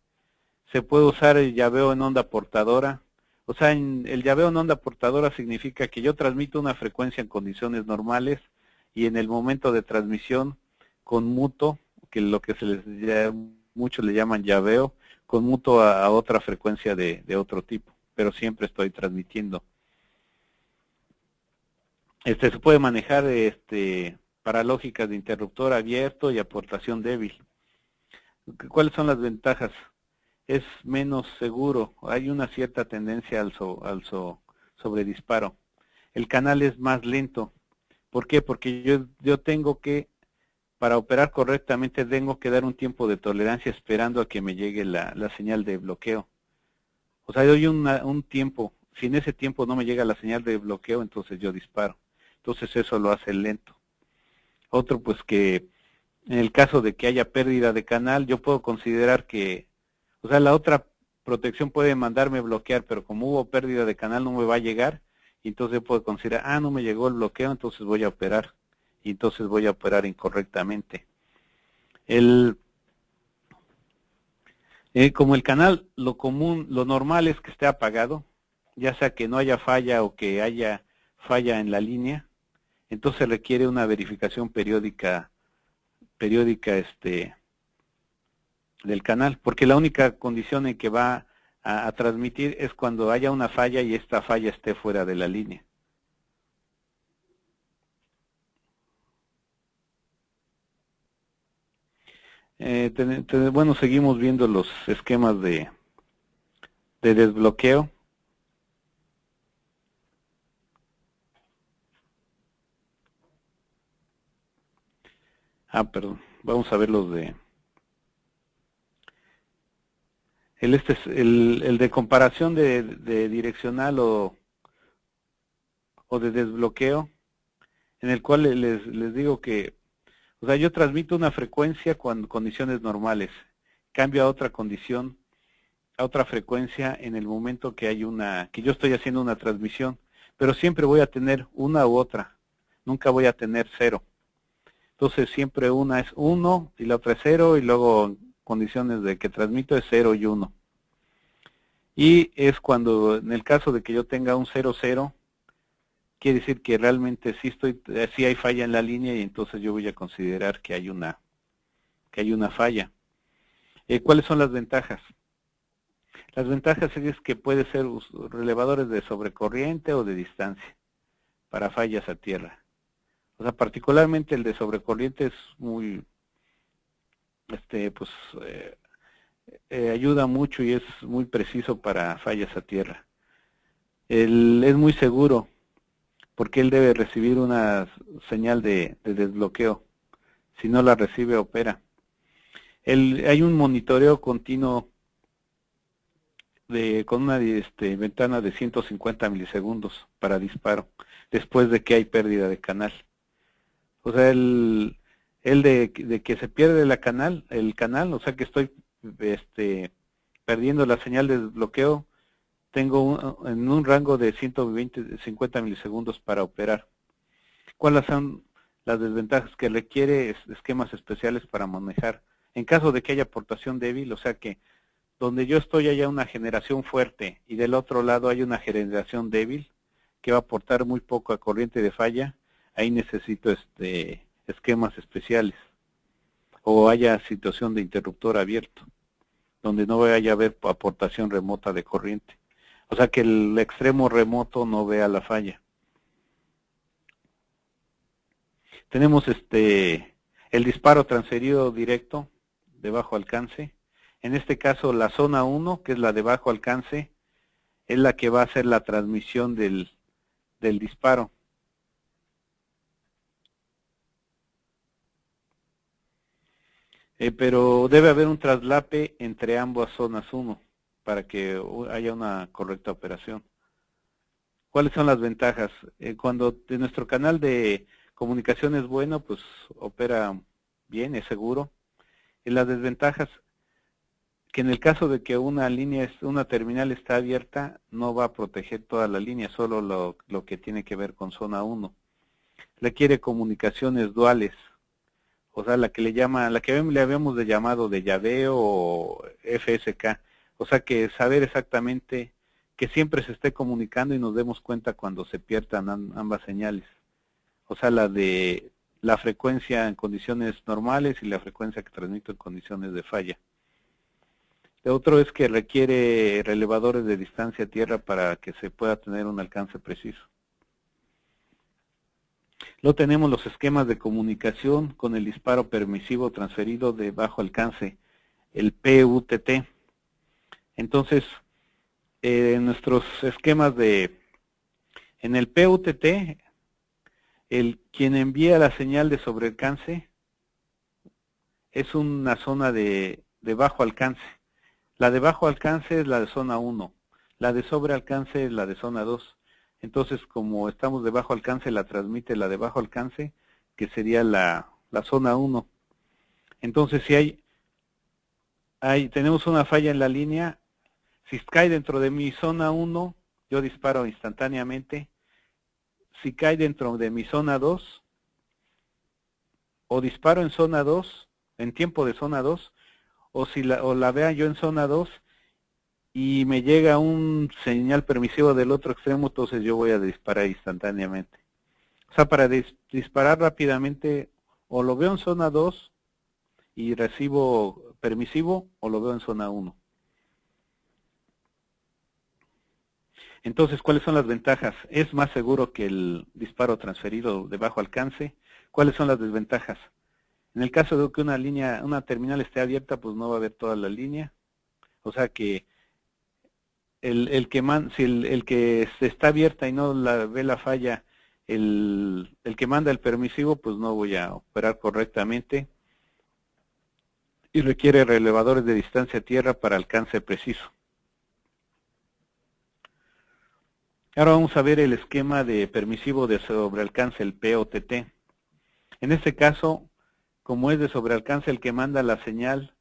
Speaker 3: Se puede usar el llaveo en onda portadora. O sea, el llaveo en onda portadora significa que yo transmito una frecuencia en condiciones normales y en el momento de transmisión conmuto, que lo que muchos le llaman llaveo, conmuto a otra frecuencia de otro tipo, pero siempre estoy transmitiendo. Se puede manejar para lógicas de interruptor abierto y aportación débil. ¿Cuáles son las ventajas? Es menos seguro, hay una cierta tendencia al sobredisparo. El canal es más lento. ¿Por qué? Porque yo tengo que, para operar correctamente, tengo que dar un tiempo de tolerancia esperando a que me llegue la señal de bloqueo. O sea, doy un tiempo. Si en ese tiempo no me llega la señal de bloqueo, entonces yo disparo. Entonces eso lo hace lento. Otro, pues que en el caso de que haya pérdida de canal, yo puedo considerar que, o sea, la otra protección puede mandarme bloquear, pero como hubo pérdida de canal no me va a llegar, y entonces yo puedo considerar, no me llegó el bloqueo, entonces voy a operar, y entonces voy a operar incorrectamente. Como el canal, lo normal es que esté apagado, ya sea que no haya falla o que haya falla en la línea, entonces requiere una verificación periódica del canal, porque la única condición en que va a transmitir es cuando haya una falla y esta falla esté fuera de la línea. Bueno, seguimos viendo los esquemas de desbloqueo. Perdón, vamos a ver los de... El de comparación de direccional o de desbloqueo, en el cual les digo que, o sea, yo transmito una frecuencia con condiciones normales, cambio a otra condición, a otra frecuencia en el momento que que yo estoy haciendo una transmisión, pero siempre voy a tener una u otra, nunca voy a tener cero. Entonces siempre una es 1 y la otra es 0 y luego condiciones de que transmito es 0 y 1. Y es cuando, en el caso de que yo tenga un 0, 0, quiere decir que realmente sí hay falla en la línea y entonces yo voy a considerar que hay una falla. ¿Cuáles son las ventajas? Las ventajas es que puede ser relevadores de sobrecorriente o de distancia para fallas a tierra. O sea, particularmente el de sobrecorriente es muy, ayuda mucho y es muy preciso para fallas a tierra. Es muy seguro porque él debe recibir una señal de desbloqueo. Si no la recibe, opera. Hay un monitoreo continuo con una ventana de 150 milisegundos para disparo, después de que hay pérdida de canal. O sea, el de que se pierde el canal, o sea que estoy perdiendo la señal de desbloqueo, tengo en un rango de 150 milisegundos para operar. ¿Cuáles son las desventajas? Que requiere esquemas especiales para manejar? En caso de que haya aportación débil, o sea que donde yo estoy haya una generación fuerte y del otro lado hay una generación débil que va a aportar muy poco a corriente de falla, ahí necesito esquemas especiales. O haya situación de interruptor abierto, donde no vaya a haber aportación remota de corriente. O sea que el extremo remoto no vea la falla. Tenemos el disparo transferido directo de bajo alcance. En este caso la zona 1, que es la de bajo alcance, es la que va a hacer la transmisión del disparo. Pero debe haber un traslape entre ambas zonas 1 para que haya una correcta operación. ¿Cuáles son las ventajas? Cuando nuestro canal de comunicación es bueno, pues opera bien, es seguro. Y las desventajas, que en el caso de que una terminal está abierta, no va a proteger toda la línea, solo lo que tiene que ver con zona 1. Requiere comunicaciones duales. o sea, la que le habíamos llamado de llaveo o FSK, o sea que saber exactamente que siempre se esté comunicando y nos demos cuenta cuando se pierdan ambas señales, o sea, la frecuencia en condiciones normales y la frecuencia que transmito en condiciones de falla. El otro es que requiere relevadores de distancia a tierra para que se pueda tener un alcance preciso. Luego tenemos los esquemas de comunicación con el disparo permisivo transferido de bajo alcance, el PUTT. Entonces, nuestros esquemas en el PUTT, quien envía la señal de sobrealcance es una zona de bajo alcance. La de bajo alcance es la de zona 1, la de sobrealcance es la de zona 2. Entonces, como estamos de bajo alcance, la transmite la de bajo alcance, que sería la zona 1. Entonces, si tenemos una falla en la línea, si cae dentro de mi zona 1, yo disparo instantáneamente. Si cae dentro de mi zona 2, o disparo en zona 2, en tiempo de zona 2, o la vea yo en zona 2, y me llega un señal permisivo del otro extremo, entonces yo voy a disparar instantáneamente. O sea, para disparar rápidamente, o lo veo en zona 2 y recibo permisivo, o lo veo en zona 1. Entonces, ¿cuáles son las ventajas? Es más seguro que el disparo transferido de bajo alcance. ¿Cuáles son las desventajas? En el caso de que una terminal esté abierta, pues no va a ver toda la línea. O sea que si el que está abierta y no ve la falla, el que manda el permisivo, pues no voy a operar correctamente. Y requiere relevadores de distancia a tierra para alcance preciso. Ahora vamos a ver el esquema de permisivo de sobrealcance, el POTT. En este caso, como es de sobrealcance, el que manda la señal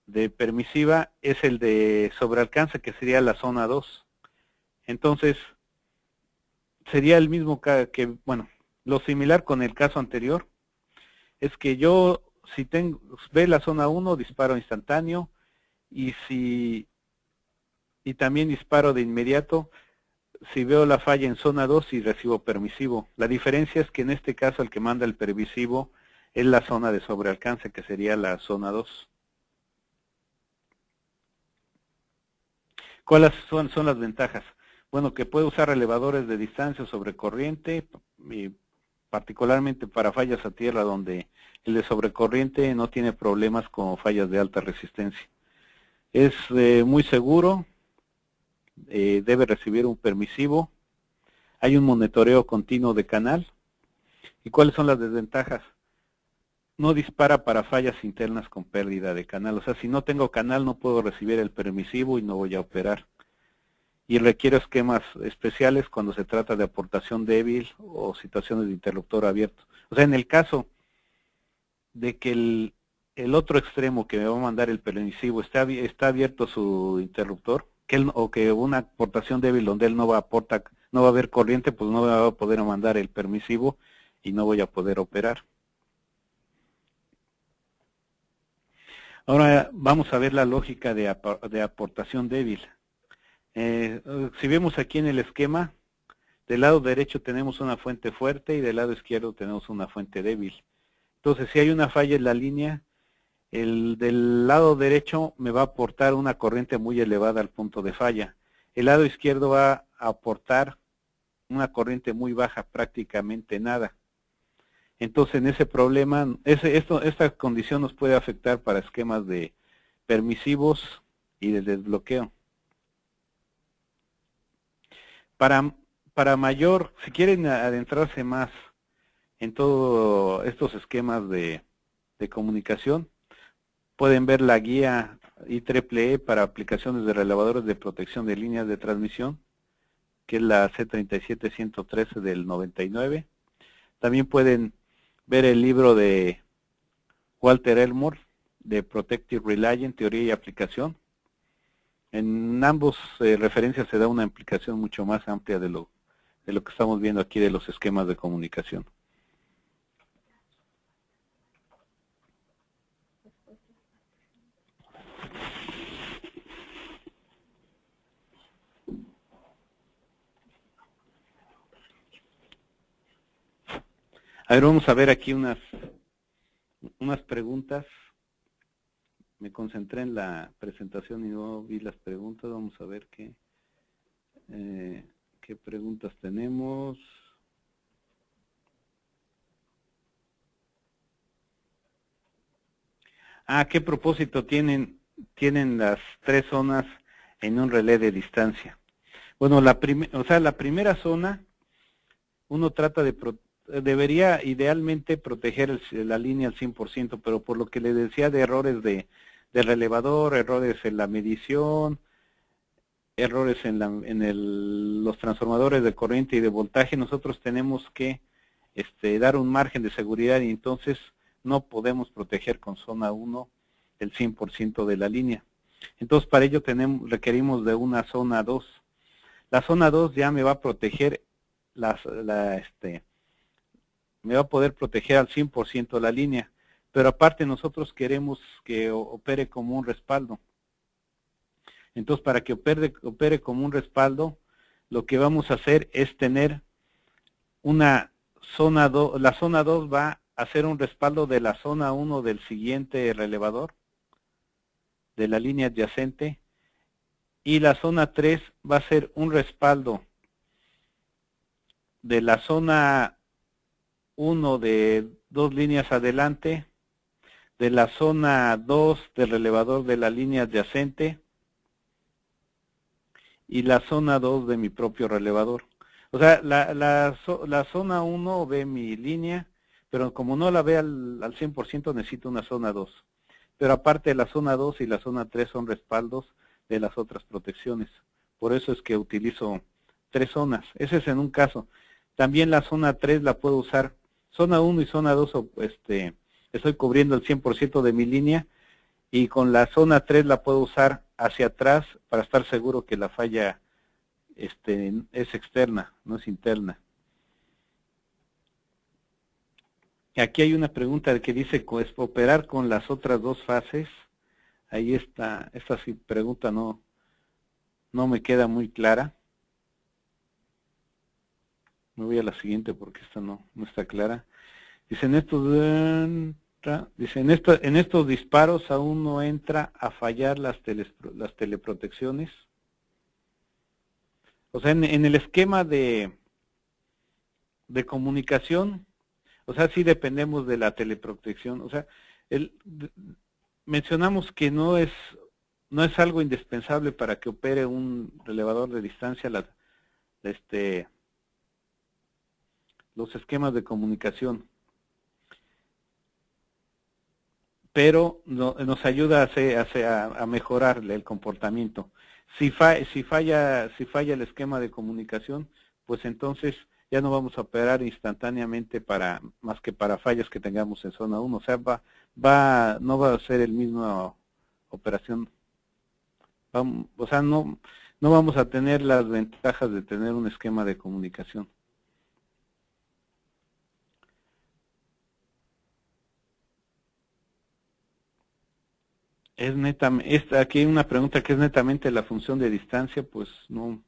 Speaker 3: de permisiva es el de sobrealcance, que sería la zona 2. Entonces, sería el mismo bueno, lo similar con el caso anterior, es que yo, si ve la zona 1, disparo instantáneo, y también disparo de inmediato si veo la falla en zona 2 y recibo permisivo. La diferencia es que en este caso el que manda el permisivo es la zona de sobrealcance, que sería la zona 2. ¿Cuáles son las ventajas? Bueno, que puede usar relevadores de distancia sobre corriente, particularmente para fallas a tierra, donde el de sobrecorriente no tiene problemas con fallas de alta resistencia. Es muy seguro, debe recibir un permisivo, hay un monitoreo continuo de canal. ¿Y cuáles son las desventajas? No dispara para fallas internas con pérdida de canal. O sea, si no tengo canal no puedo recibir el permisivo y no voy a operar. Y requiere esquemas especiales cuando se trata de aportación débil o situaciones de interruptor abierto. O sea, en el caso de que el otro extremo que me va a mandar el permisivo está abierto su interruptor, o que una aportación débil donde él no va a haber corriente, pues no va a poder mandar el permisivo y no voy a poder operar. Ahora vamos a ver la lógica de aportación débil. Si vemos aquí en el esquema, del lado derecho tenemos una fuente fuerte y del lado izquierdo tenemos una fuente débil. Entonces, si hay una falla en la línea, el del lado derecho me va a aportar una corriente muy elevada al punto de falla. El lado izquierdo va a aportar una corriente muy baja, prácticamente nada. Entonces, en ese problema, esta condición nos puede afectar para esquemas de permisivos y de desbloqueo. Para mayor, si quieren adentrarse más en todos estos esquemas de comunicación, pueden ver la guía IEEE para aplicaciones de relevadores de protección de líneas de transmisión, que es la C37113 del 99. También pueden ver el libro de Walter Elmore, de Protective Relay, teoría y aplicación. En ambos referencias se da una implicación mucho más amplia de lo que estamos viendo aquí de los esquemas de comunicación. A ver, vamos a ver aquí unas preguntas. Me concentré en la presentación y no vi las preguntas. Vamos a ver qué preguntas tenemos. ¿Qué propósito tienen las tres zonas en un relé de distancia? Bueno, la primera zona, uno trata debería idealmente proteger la línea al 100%, pero por lo que le decía de errores de relevador, errores en la medición, errores en los transformadores de corriente y de voltaje, nosotros tenemos que dar un margen de seguridad y entonces no podemos proteger con zona 1 el 100% de la línea. Entonces para ello requerimos de una zona 2. La zona 2 ya me va a proteger me va a poder proteger al 100% la línea, pero aparte nosotros queremos que opere como un respaldo. Entonces para que opere como un respaldo, lo que vamos a hacer es tener una zona 2, la zona 2 va a ser un respaldo de la zona 1 del siguiente relevador, de la línea adyacente, y la zona 3 va a ser un respaldo de la zona 1 de 2 líneas adelante, de la zona 2 del relevador de la línea adyacente, y la zona 2 de mi propio relevador. O sea, la zona 1 ve mi línea, pero como no la ve al 100% necesito una zona 2. Pero aparte la zona 2 y la zona 3 son respaldos de las otras protecciones. Por eso es que utilizo 3 zonas. Ese es en un caso. También la zona 3 la puedo usar. Zona 1 y zona 2 estoy cubriendo el 100% de mi línea. Y con la zona 3 la puedo usar hacia atrás para estar seguro que la falla es externa, no es interna. Aquí hay una pregunta que dice, ¿operar con las otras dos fases? Ahí está, esta pregunta no me queda muy clara. Me voy a la siguiente porque esta no está clara. Dice, en estos disparos aún no entra a fallar las teleprotecciones. O sea, en el esquema de comunicación, o sea, sí dependemos de la teleprotección. O sea, mencionamos que no es algo indispensable para que opere un relevador de distancia los esquemas de comunicación. Pero nos ayuda a mejorar el comportamiento. Si falla el esquema de comunicación, pues entonces ya no vamos a operar instantáneamente más que para fallas que tengamos en zona 1. O sea, no va a ser el mismo operación. O sea, no vamos a tener las ventajas de tener un esquema de comunicación. Aquí hay una pregunta que es netamente la función de distancia, pues no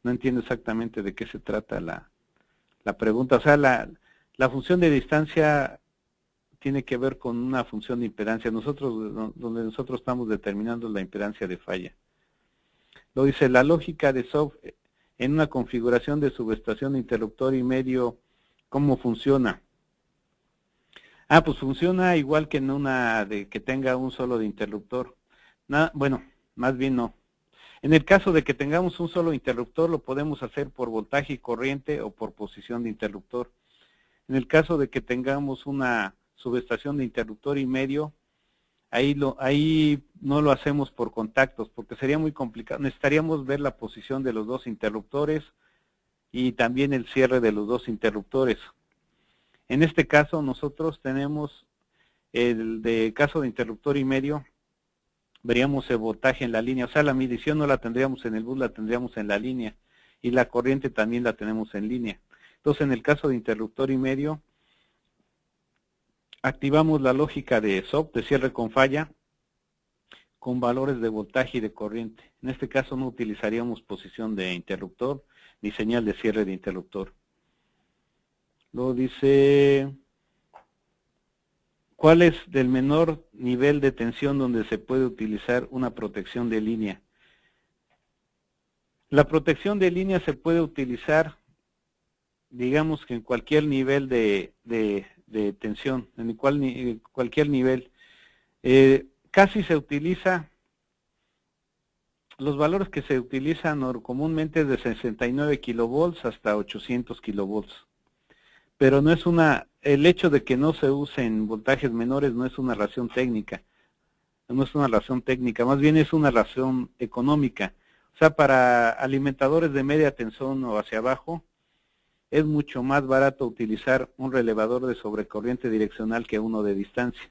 Speaker 3: entiendo exactamente de qué se trata la pregunta. O sea, la función de distancia tiene que ver con una función de impedancia. Donde nosotros estamos determinando la impedancia de falla. Lo dice, la lógica de software en una configuración de subestación de interruptor y medio, ¿cómo funciona? Pues funciona igual que en una que tenga un solo de interruptor. Bueno, más bien no. En el caso de que tengamos un solo interruptor, lo podemos hacer por voltaje y corriente o por posición de interruptor. En el caso de que tengamos una subestación de interruptor y medio, ahí no lo hacemos por contactos, porque sería muy complicado. Necesitaríamos ver la posición de los dos interruptores y también el cierre de los dos interruptores. En este caso nosotros tenemos el caso de interruptor y medio, veríamos el voltaje en la línea, o sea, la medición no la tendríamos en el bus, la tendríamos en la línea, y la corriente también la tenemos en línea. Entonces, en el caso de interruptor y medio, activamos la lógica de SOP, de cierre con falla, con valores de voltaje y de corriente. En este caso no utilizaríamos posición de interruptor, ni señal de cierre de interruptor. Luego dice, ¿Cuál es el menor nivel de tensión donde se puede utilizar una protección de línea? La protección de línea se puede utilizar, digamos que en cualquier nivel de tensión, en cualquier nivel. Casi se utiliza, los valores que se utilizan comúnmente es de 69 kilovolts hasta 800 kilovolts. Pero no es el hecho de que no se usen voltajes menores no es una razón técnica. No es una razón técnica, más bien es una razón económica. O sea, para alimentadores de media tensión o hacia abajo, es mucho más barato utilizar un relevador de sobrecorriente direccional que uno de distancia.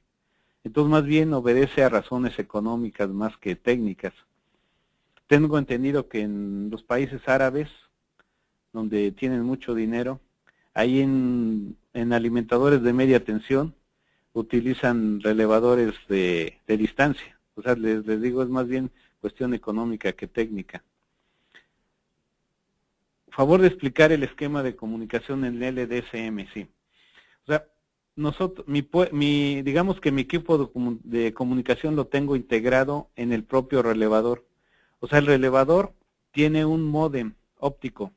Speaker 3: Entonces, más bien obedece a razones económicas más que técnicas. Tengo entendido que en los países árabes, donde tienen mucho dinero, ahí en alimentadores de media tensión, utilizan relevadores de distancia. O sea, les digo, es más bien cuestión económica que técnica. Favor de explicar el esquema de comunicación en LDSM, sí. O sea, digamos que mi equipo de comunicación lo tengo integrado en el propio relevador. O sea, el relevador tiene un módem óptico.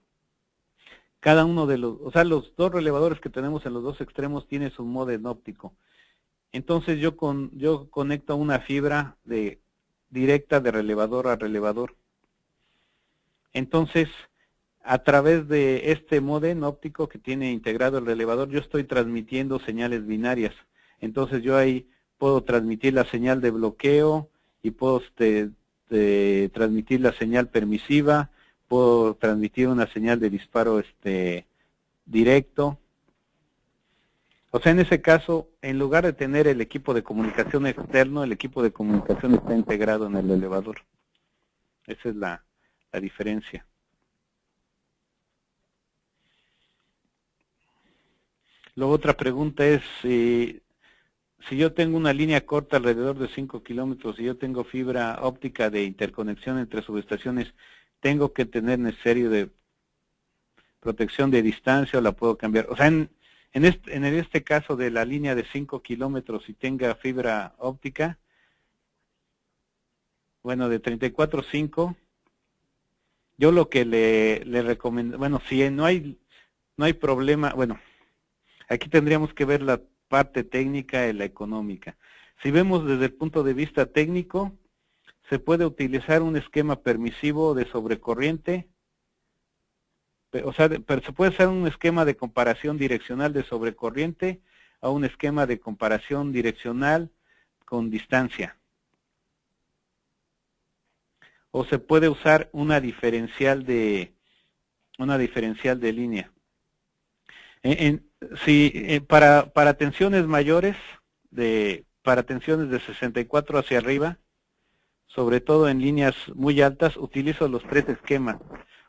Speaker 3: Cada uno de los dos relevadores que tenemos en los dos extremos tiene su módem óptico. Entonces yo conecto una fibra directa de relevador a relevador. Entonces, a través de este módem óptico que tiene integrado el relevador, yo estoy transmitiendo señales binarias. Entonces yo ahí puedo transmitir la señal de bloqueo y puedo transmitir la señal permisiva, puedo transmitir una señal de disparo directo. O sea, en ese caso, en lugar de tener el equipo de comunicación externo, el equipo de comunicación está integrado en el elevador. Esa es la diferencia. Luego otra pregunta es, si yo tengo una línea corta alrededor de 5 kilómetros y yo tengo fibra óptica de interconexión entre subestaciones, ¿tengo que tener necesario de protección de distancia o la puedo cambiar? O sea, en este caso de la línea de 5 kilómetros y tenga fibra óptica, bueno, de 34.5, yo lo que le recomiendo, bueno, si no hay problema, bueno, aquí tendríamos que ver la parte técnica y la económica. Si vemos desde el punto de vista técnico, se puede utilizar un esquema permisivo de sobrecorriente, o sea, pero se puede hacer un esquema de comparación direccional de sobrecorriente a un esquema de comparación direccional con distancia. O se puede usar una diferencial de línea. Para tensiones mayores, para tensiones de 64 hacia arriba, sobre todo en líneas muy altas, utilizo los tres esquemas.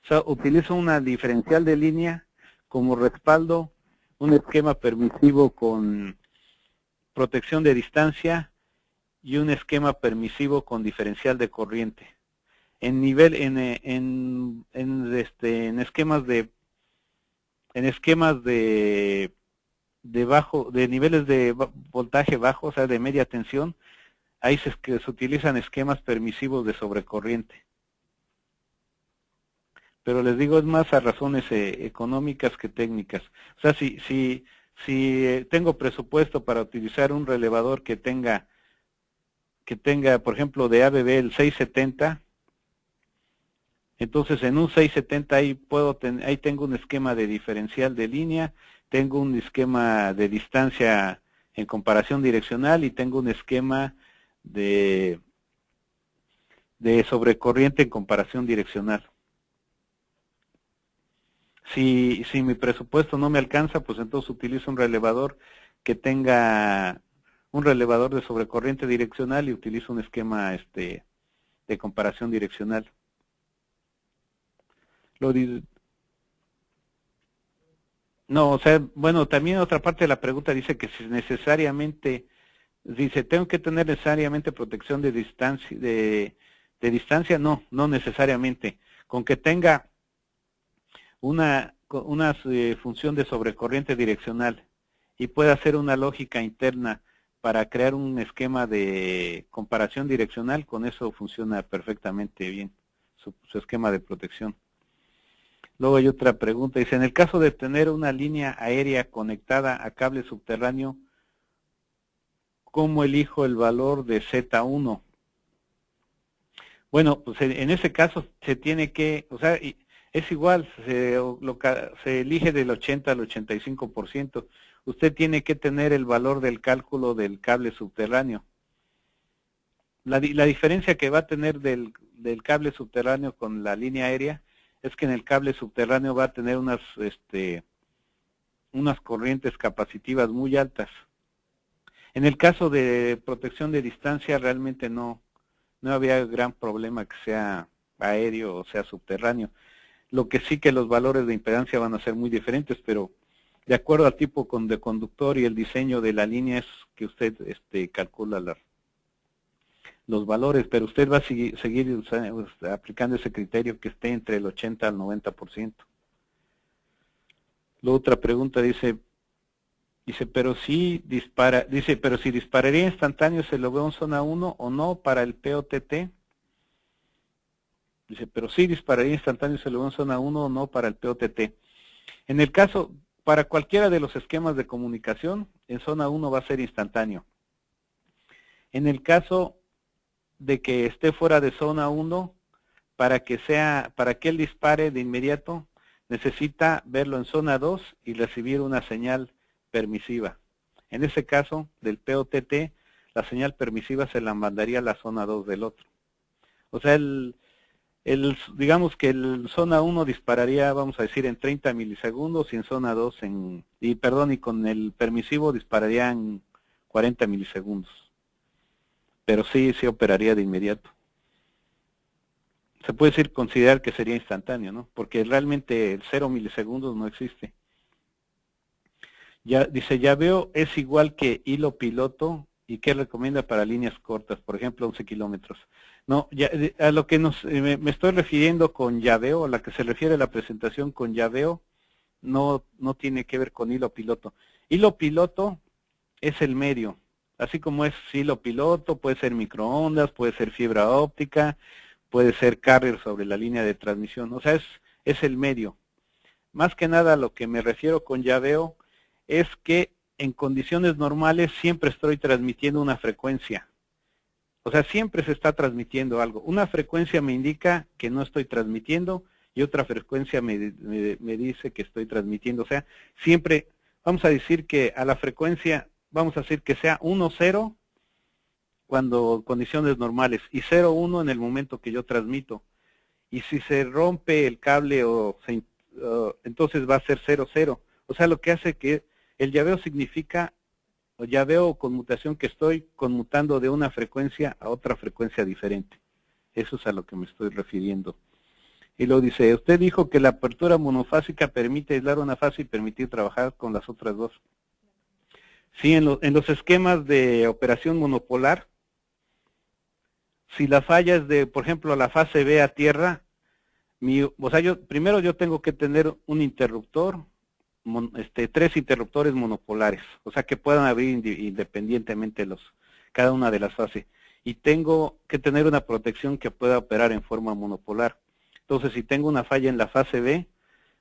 Speaker 3: O sea, utilizo una diferencial de línea como respaldo, un esquema permisivo con protección de distancia y un esquema permisivo con diferencial de corriente. En esquemas de niveles de voltaje bajo, o sea, de media tensión, ahí se utilizan esquemas permisivos de sobrecorriente. Pero les digo, es más a razones económicas que técnicas. O sea, si tengo presupuesto para utilizar un relevador que tenga, por ejemplo, de ABB el 670, entonces en un 670 ahí tengo un esquema de diferencial de línea, tengo un esquema de distancia en comparación direccional y tengo un esquema de sobrecorriente en comparación direccional. Si mi presupuesto no me alcanza, pues entonces utilizo un relevador que tenga un relevador de sobrecorriente direccional y utilizo un esquema de comparación direccional. No, o sea, bueno, también otra parte de la pregunta dice que si necesariamente, dice, ¿tengo que tener necesariamente protección de distancia? De distancia, no necesariamente. Con que tenga una función de sobrecorriente direccional y pueda hacer una lógica interna para crear un esquema de comparación direccional, con eso funciona perfectamente bien su esquema de protección. Luego hay otra pregunta, dice, en el caso de tener una línea aérea conectada a cable subterráneo, ¿cómo elijo el valor de Z1? Bueno, pues en ese caso se tiene que, o sea, es igual, se elige del 80 al 85%. Usted tiene que tener el valor del cálculo del cable subterráneo. La diferencia que va a tener del cable subterráneo con la línea aérea es que en el cable subterráneo va a tener unas corrientes capacitivas muy altas. En el caso de protección de distancia realmente no había gran problema que sea aéreo o sea subterráneo. Lo que sí que los valores de impedancia van a ser muy diferentes, pero de acuerdo al tipo de conductor y el diseño de la línea es que usted calcula los valores, pero usted va a seguir aplicando ese criterio que esté entre el 80 al 90%. La otra pregunta dice, pero si dispararía instantáneo, ¿se lo veo en zona 1 o no para el POTT? Dice, pero sí dispararía instantáneo, ¿se lo veo en zona 1 o no para el POTT? En el caso, para cualquiera de los esquemas de comunicación, en zona 1 va a ser instantáneo. En el caso de que esté fuera de zona 1, para que él dispare de inmediato, necesita verlo en zona 2 y recibir una señal permisiva. En ese caso, del POTT, la señal permisiva se la mandaría a la zona 2 del otro. O sea, digamos que el zona 1 dispararía, vamos a decir, en 30 milisegundos y en zona 2 y con el permisivo dispararía en 40 milisegundos. Pero sí operaría de inmediato. Se puede decir, considerar que sería instantáneo, ¿no? Porque realmente el 0 milisegundos no existe. Dice, ya veo, es igual que hilo piloto, ¿y qué recomienda para líneas cortas? Por ejemplo, 11 kilómetros. No, a lo que me estoy refiriendo con llaveo, a la que se refiere la presentación con llaveo, no tiene que ver con hilo piloto. Hilo piloto es el medio, así como es hilo piloto, puede ser microondas, puede ser fibra óptica, puede ser carrier sobre la línea de transmisión, o sea, es el medio. Más que nada lo que me refiero con llaveo es que en condiciones normales siempre estoy transmitiendo una frecuencia. O sea, siempre se está transmitiendo algo. Una frecuencia me indica que no estoy transmitiendo y otra frecuencia me dice que estoy transmitiendo. O sea, siempre vamos a decir que a la frecuencia, vamos a decir que sea 1,0 cuando condiciones normales y 0,1 en el momento que yo transmito. Y si se rompe el cable entonces va a ser 0,0. O sea, lo que hace que el llaveo significa, o llaveo conmutación, que estoy conmutando de una frecuencia a otra frecuencia diferente. Eso es a lo que me estoy refiriendo. Y luego dice, usted dijo que la apertura monofásica permite aislar una fase y permitir trabajar con las otras dos. Sí, en los esquemas de operación monopolar, si la falla es de, por ejemplo, la fase B a tierra, primero yo tengo que tener un interruptor, 3 interruptores monopolares, o sea que puedan abrir independientemente cada una de las fases. Y tengo que tener una protección que pueda operar en forma monopolar. Entonces, si tengo una falla en la fase B,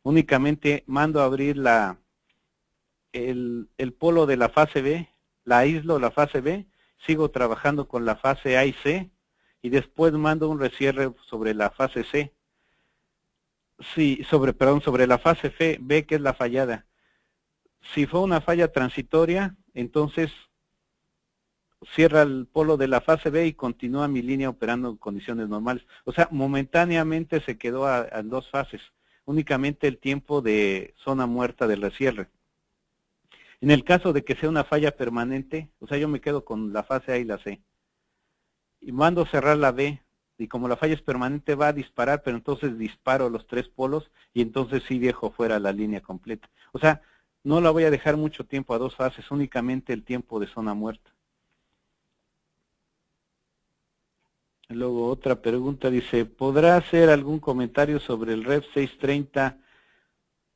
Speaker 3: únicamente mando a abrir el polo de la fase B, la aíslo la fase B, sigo trabajando con la fase A y C, y después mando un recierre sobre la fase C. Sí, sobre la fase B, que es la fallada. Si fue una falla transitoria, entonces cierra el polo de la fase B y continúa mi línea operando en condiciones normales. O sea, momentáneamente se quedó en 2 fases, únicamente el tiempo de zona muerta del recierre. En el caso de que sea una falla permanente, o sea, yo me quedo con la fase A y la C. Y mando cerrar la B, y como la falla es permanente va a disparar, pero entonces disparo los 3 polos y entonces sí dejo fuera la línea completa. O sea, no la voy a dejar mucho tiempo a 2 fases, únicamente el tiempo de zona muerta. Luego otra pregunta dice, ¿podrá hacer algún comentario sobre el Ref 630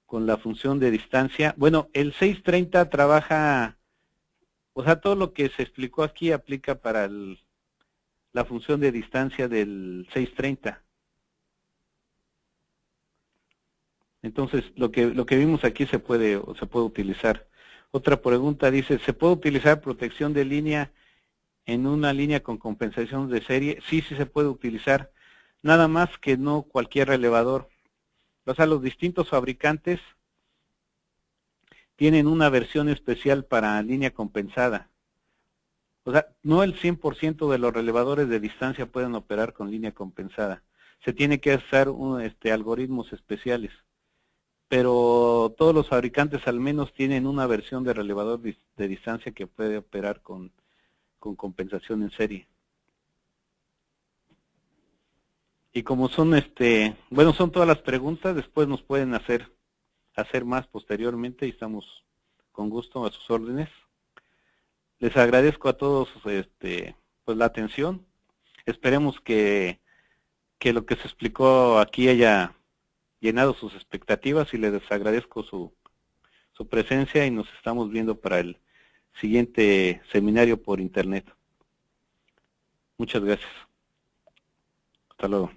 Speaker 3: con la función de distancia? Bueno, el 630 trabaja, O sea, todo lo que se explicó aquí aplica para la función de distancia del 630. Entonces, lo que vimos aquí se puede utilizar. Otra pregunta dice, ¿se puede utilizar protección de línea en una línea con compensación de serie? Sí, sí se puede utilizar. Nada más que no cualquier relevador. O sea, los distintos fabricantes tienen una versión especial para línea compensada. O sea, no el 100% de los relevadores de distancia pueden operar con línea compensada. Se tiene que hacer algoritmos especiales. Pero todos los fabricantes al menos tienen una versión de relevador de distancia que puede operar con compensación en serie. Y como son bueno, son todas las preguntas, después nos pueden hacer más posteriormente y estamos con gusto a sus órdenes. Les agradezco a todos pues la atención. Esperemos que lo que se explicó aquí haya llenado sus expectativas y les agradezco su presencia y nos estamos viendo para el siguiente seminario por internet. Muchas gracias. Hasta luego.